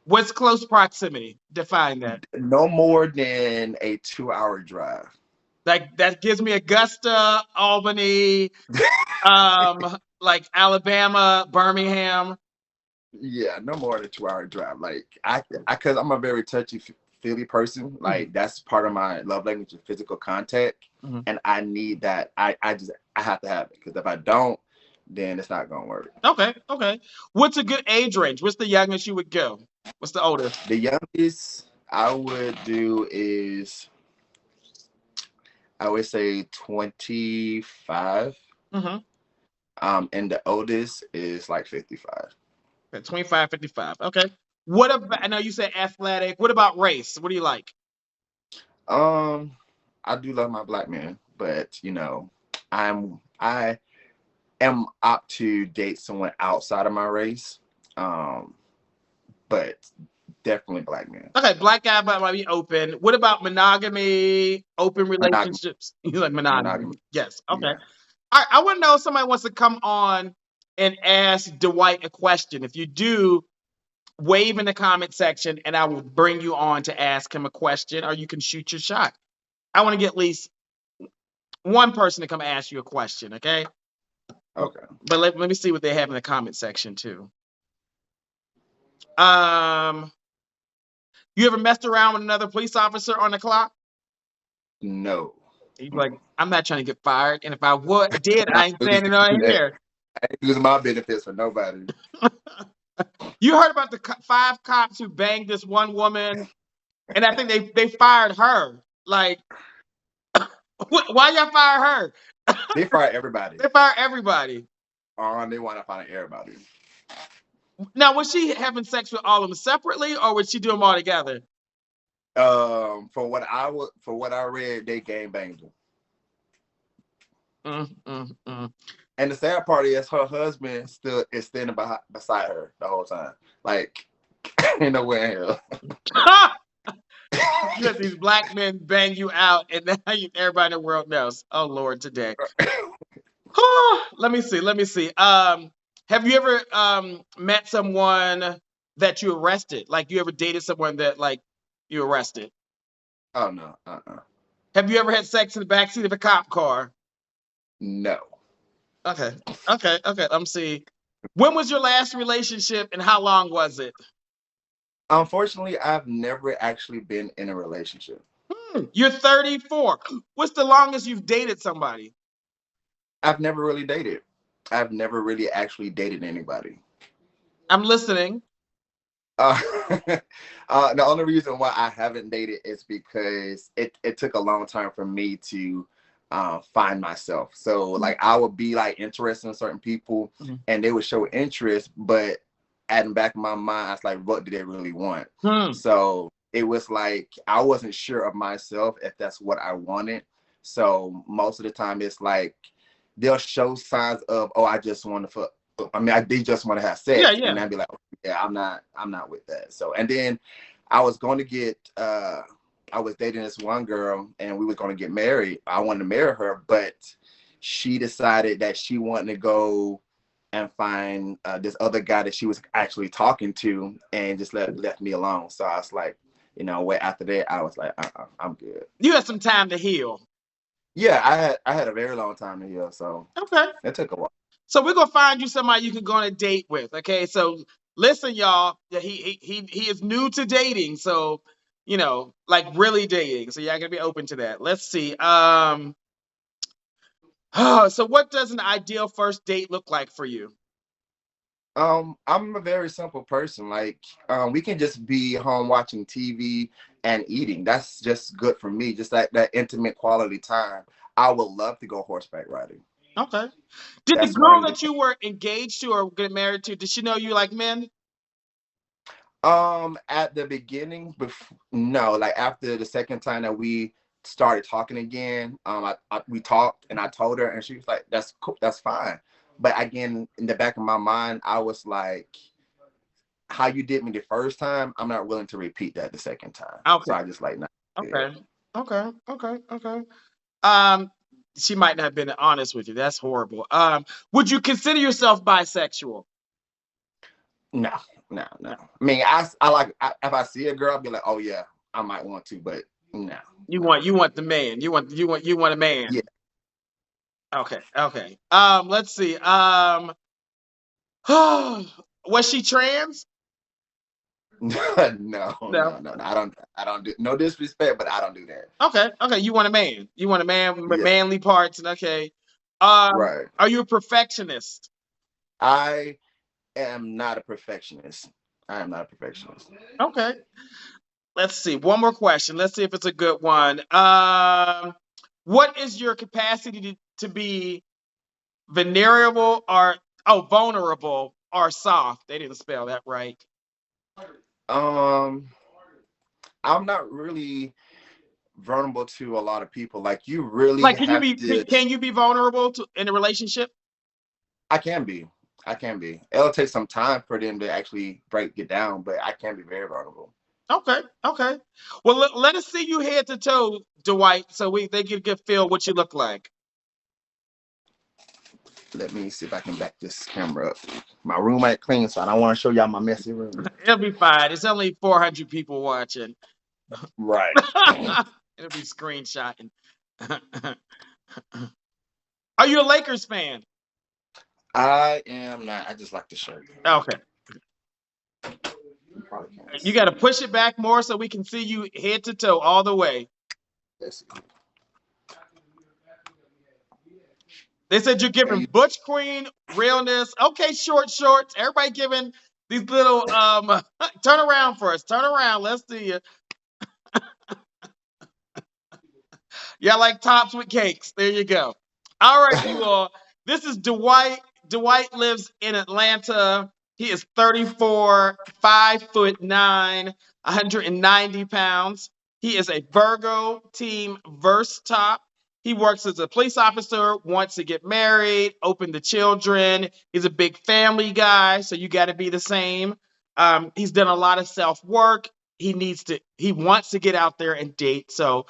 What's close proximity? Define that. No more than a 2-hour drive. Like that gives me Augusta, Albany, like Alabama, Birmingham. Yeah, no more than a 2-hour drive. Like because I'm a very touchy feely person. Mhm. Like that's part of my love language is physical contact, Mhm. and I need that. I have to have it because if I don't, then it's not gonna work. Okay, okay. What's a good age range? What's the youngest you would go? What's the oldest? The youngest I would do is I would say 25. Mm-hmm. And the oldest is like 55. Okay, 25, 55. Okay. What about, I know you said athletic. What about race? What do you like? I do love my black man, but I am up to date someone outside of my race. But definitely black man. Okay, black guy, but might be open. What about monogamy, open Monogamy. relationships? You like monogamy? Monogamy. Yes. Okay. Yeah. All right. I want to know if somebody wants to come on and ask Dwight a question. If you do, wave in the comment section and I will bring you on to ask him a question or you can shoot your shot. I want to get at least one person to come ask you a question, okay? Okay. But let me see what they have in the comment section too. You ever messed around with another police officer on the clock? No. He's like, I'm not trying to get fired, and if I did, I I ain't standing on here. ain't using my benefits for nobody. You heard about the 5 cops who banged this one woman, and I think they fired her. Like, why y'all fire her? They fire everybody. They fire everybody. They want to fire everybody. Now, was she having sex with all of them separately, or would she do them all together? For what I read, they gang banged them. And the sad part is her husband still is standing beside her the whole time. Like, ain't nowhere in hell. You let these black men bang you out, and now everybody in the world knows. Oh Lord, today. Let me see. Have you ever met someone that you arrested? Like you ever dated someone that like you arrested? Oh no. Have you ever had sex in the backseat of a cop car? No. Okay. Let me see. When was your last relationship and how long was it? Unfortunately, I've never actually been in a relationship. You're 34. What's the longest you've dated somebody? I've never really dated. I've never really actually dated anybody. I'm listening. The only reason why I haven't dated is because it took a long time for me to find myself. So like I would be like interested in certain people and they would show interest, but at the back of my mind, I was like, what do they really want? So it was like I wasn't sure of myself if that's what I wanted. So most of the time it's like they'll show signs of, oh, I just want to they just want to have sex. Yeah. And I'd be like, yeah, I'm not with that. So and then I was going to get I was dating this one girl and we were going to get married. I wanted to marry her, but she decided that she wanted to go and find this other guy that she was actually talking to and just left me alone. So I was like, after that, I was like, I'm good. You had some time to heal. Yeah, I had a very long time to heal. So okay, it took a while. So we're gonna find you somebody you can go on a date with. Okay. So listen, y'all. Yeah, he is new to dating. So, like really dating. So y'all gotta be open to that. Let's see. So what does an ideal first date look like for you? I'm a very simple person. Like, we can just be home watching TV and eating. That's just good for me. Just like that intimate quality time. I would love to go horseback riding. Okay. Did the That's one girl of the that you were engaged to or get married to, did she know you like men? At the beginning, no, like after the second time that we started talking again, we talked and I told her, and she was like, "That's cool, that's fine." But again, in the back of my mind, I was like, "How you did me the first time, I'm not willing to repeat that the second time." So Okay. I just like, nah, yeah. Okay. Okay. Okay. Okay. Um, she might not have been honest with you. That's horrible. Would you consider yourself bisexual? No, no, no. I mean, I like if I see a girl, I'll be like, "Oh yeah, I might want to," but no, You no, want the man. You want a man. yeah, Okay. Okay. Let's see. Was she trans? no, no, No. no, no. I don't do no disrespect, but I don't do that. Okay. Okay. You want a man. You want a man with Yeah, manly parts. And okay. right. Are you a perfectionist? I am not a perfectionist. I am not a perfectionist. Okay. Let's see. One more question. Let's see if it's a good one. What is your capacity to be vulnerable vulnerable or soft? They didn't spell that right. Um, I'm not really vulnerable to a lot of people. Like you really Like, can you have be to. can you be vulnerable in a relationship? I can be. I can be. It'll take some time for them to actually break it down, but I can be very vulnerable. Okay, okay. Well, let us see you head to toe, Dwight, so they get a good feel what you look like. Let me see if I can back this camera up. My room ain't clean, so I don't want to show y'all my messy room. It'll be fine. It's only 400 people watching. Right. It'll be screenshotting. Are you a Lakers fan? I am not. I just like the shirt. Okay. You probably can't You see. got to push it back more so we can see you head to toe all the way. Let's see. They said you're There giving you Butch Queen realness. Okay, short shorts. Everybody giving these little turn around for us. Turn around. Let's see you. Yeah, like tops with cakes. There you go. All right, you all. This is Dwight. Dwight lives in Atlanta. He is 34, 5'9", 190 pounds. He is a Virgo team verse top. He works as a police officer, wants to get married, open to children. He's a big family guy, so you got to be the same. He's done a lot of self work. He wants to get out there and date. So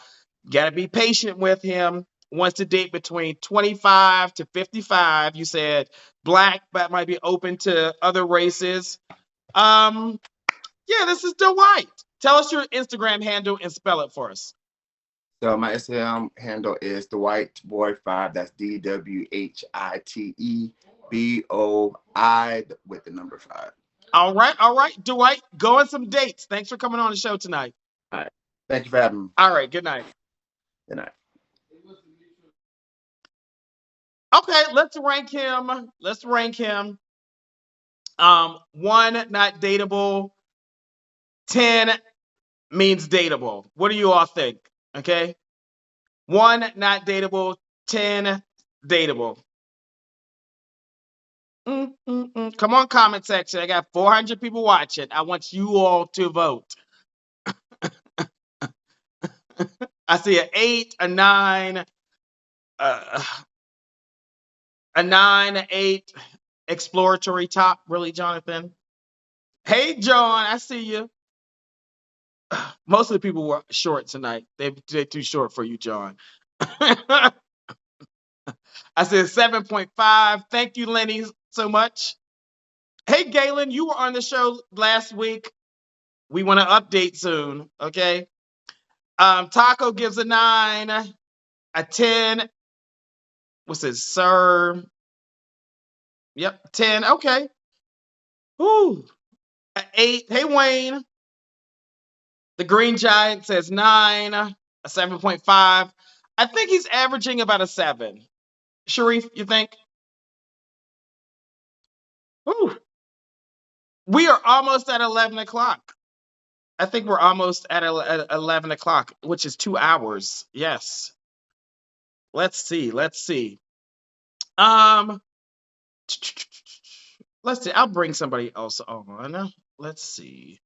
got to be patient with him. Wants to date between 25 to 55. You said black, but might be open to other races. Um, yeah, this is Dwight. Tell us your Instagram handle and spell it for us. So my Instagram handle is DWhiteboy5. That's DWHITEBOI with the number 5. All right, Dwight. Go on some dates. Thanks for coming on the show tonight. All right. Thank you for having me. All right, good night. Good night. Okay, let's rank him. Let's rank him. 1, not dateable. 10 means dateable. What do you all think? Okay. 1, not dateable. 10, dateable. Come on, comment section. I got 400 people watching. I want you all to vote. I see an 8, a 9, a 9, an 8, exploratory top. Really, Jonathan? Hey, John, I see you. Most of the people were short tonight. They're too short for you, John. I said 7.5. Thank you, Lenny, so much. Hey, Galen, you were on the show last week. We want to update soon, okay? Taco gives a 9, a 10. What's it, sir? Yep, 10. Okay. Whew. 8. Hey, Wayne. The Green Giant says 9, a 7.5. I think he's averaging about a 7. Sharif, you think? Whew. We are almost at 11 o'clock. I think we're almost at 11 o'clock, which is 2 hours. Yes. Let's see. Let's see. Um, let's see. I'll bring somebody else on. Let's see.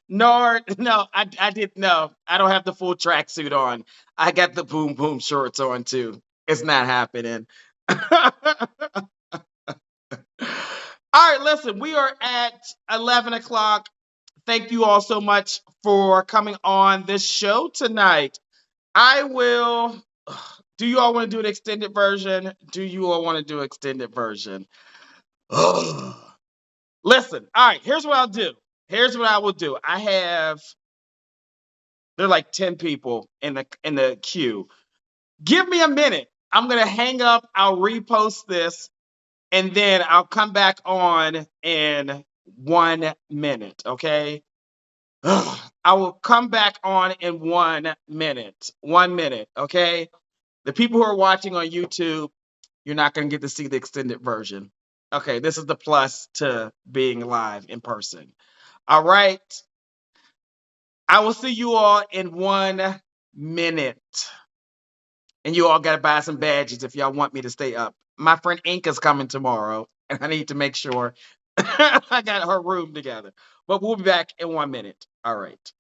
Nord, no, I didn't know. I don't have the full tracksuit on. I got the boom boom shorts on too. It's not happening. All right, listen, we are at 11 o'clock. Thank you all so much for coming on this show tonight. I will. Do you all want to do an extended version? Do you all want to do an extended version? Listen, all right, here's what I'll do. Here's what I will do. There are like 10 people in the queue. Give me a minute. I'm gonna hang up, I'll repost this, and then I'll come back on in 1 minute, okay? I will come back on in 1 minute. 1 minute, okay? The people who are watching on YouTube, you're not going to get to see the extended version. Okay, this is the plus to being live in person. All right. I will see you all in 1 minute. And you all got to buy some badges if y'all want me to stay up. My friend Ink is coming tomorrow, and I need to make sure I got her room together. But we'll be back in 1 minute. All right.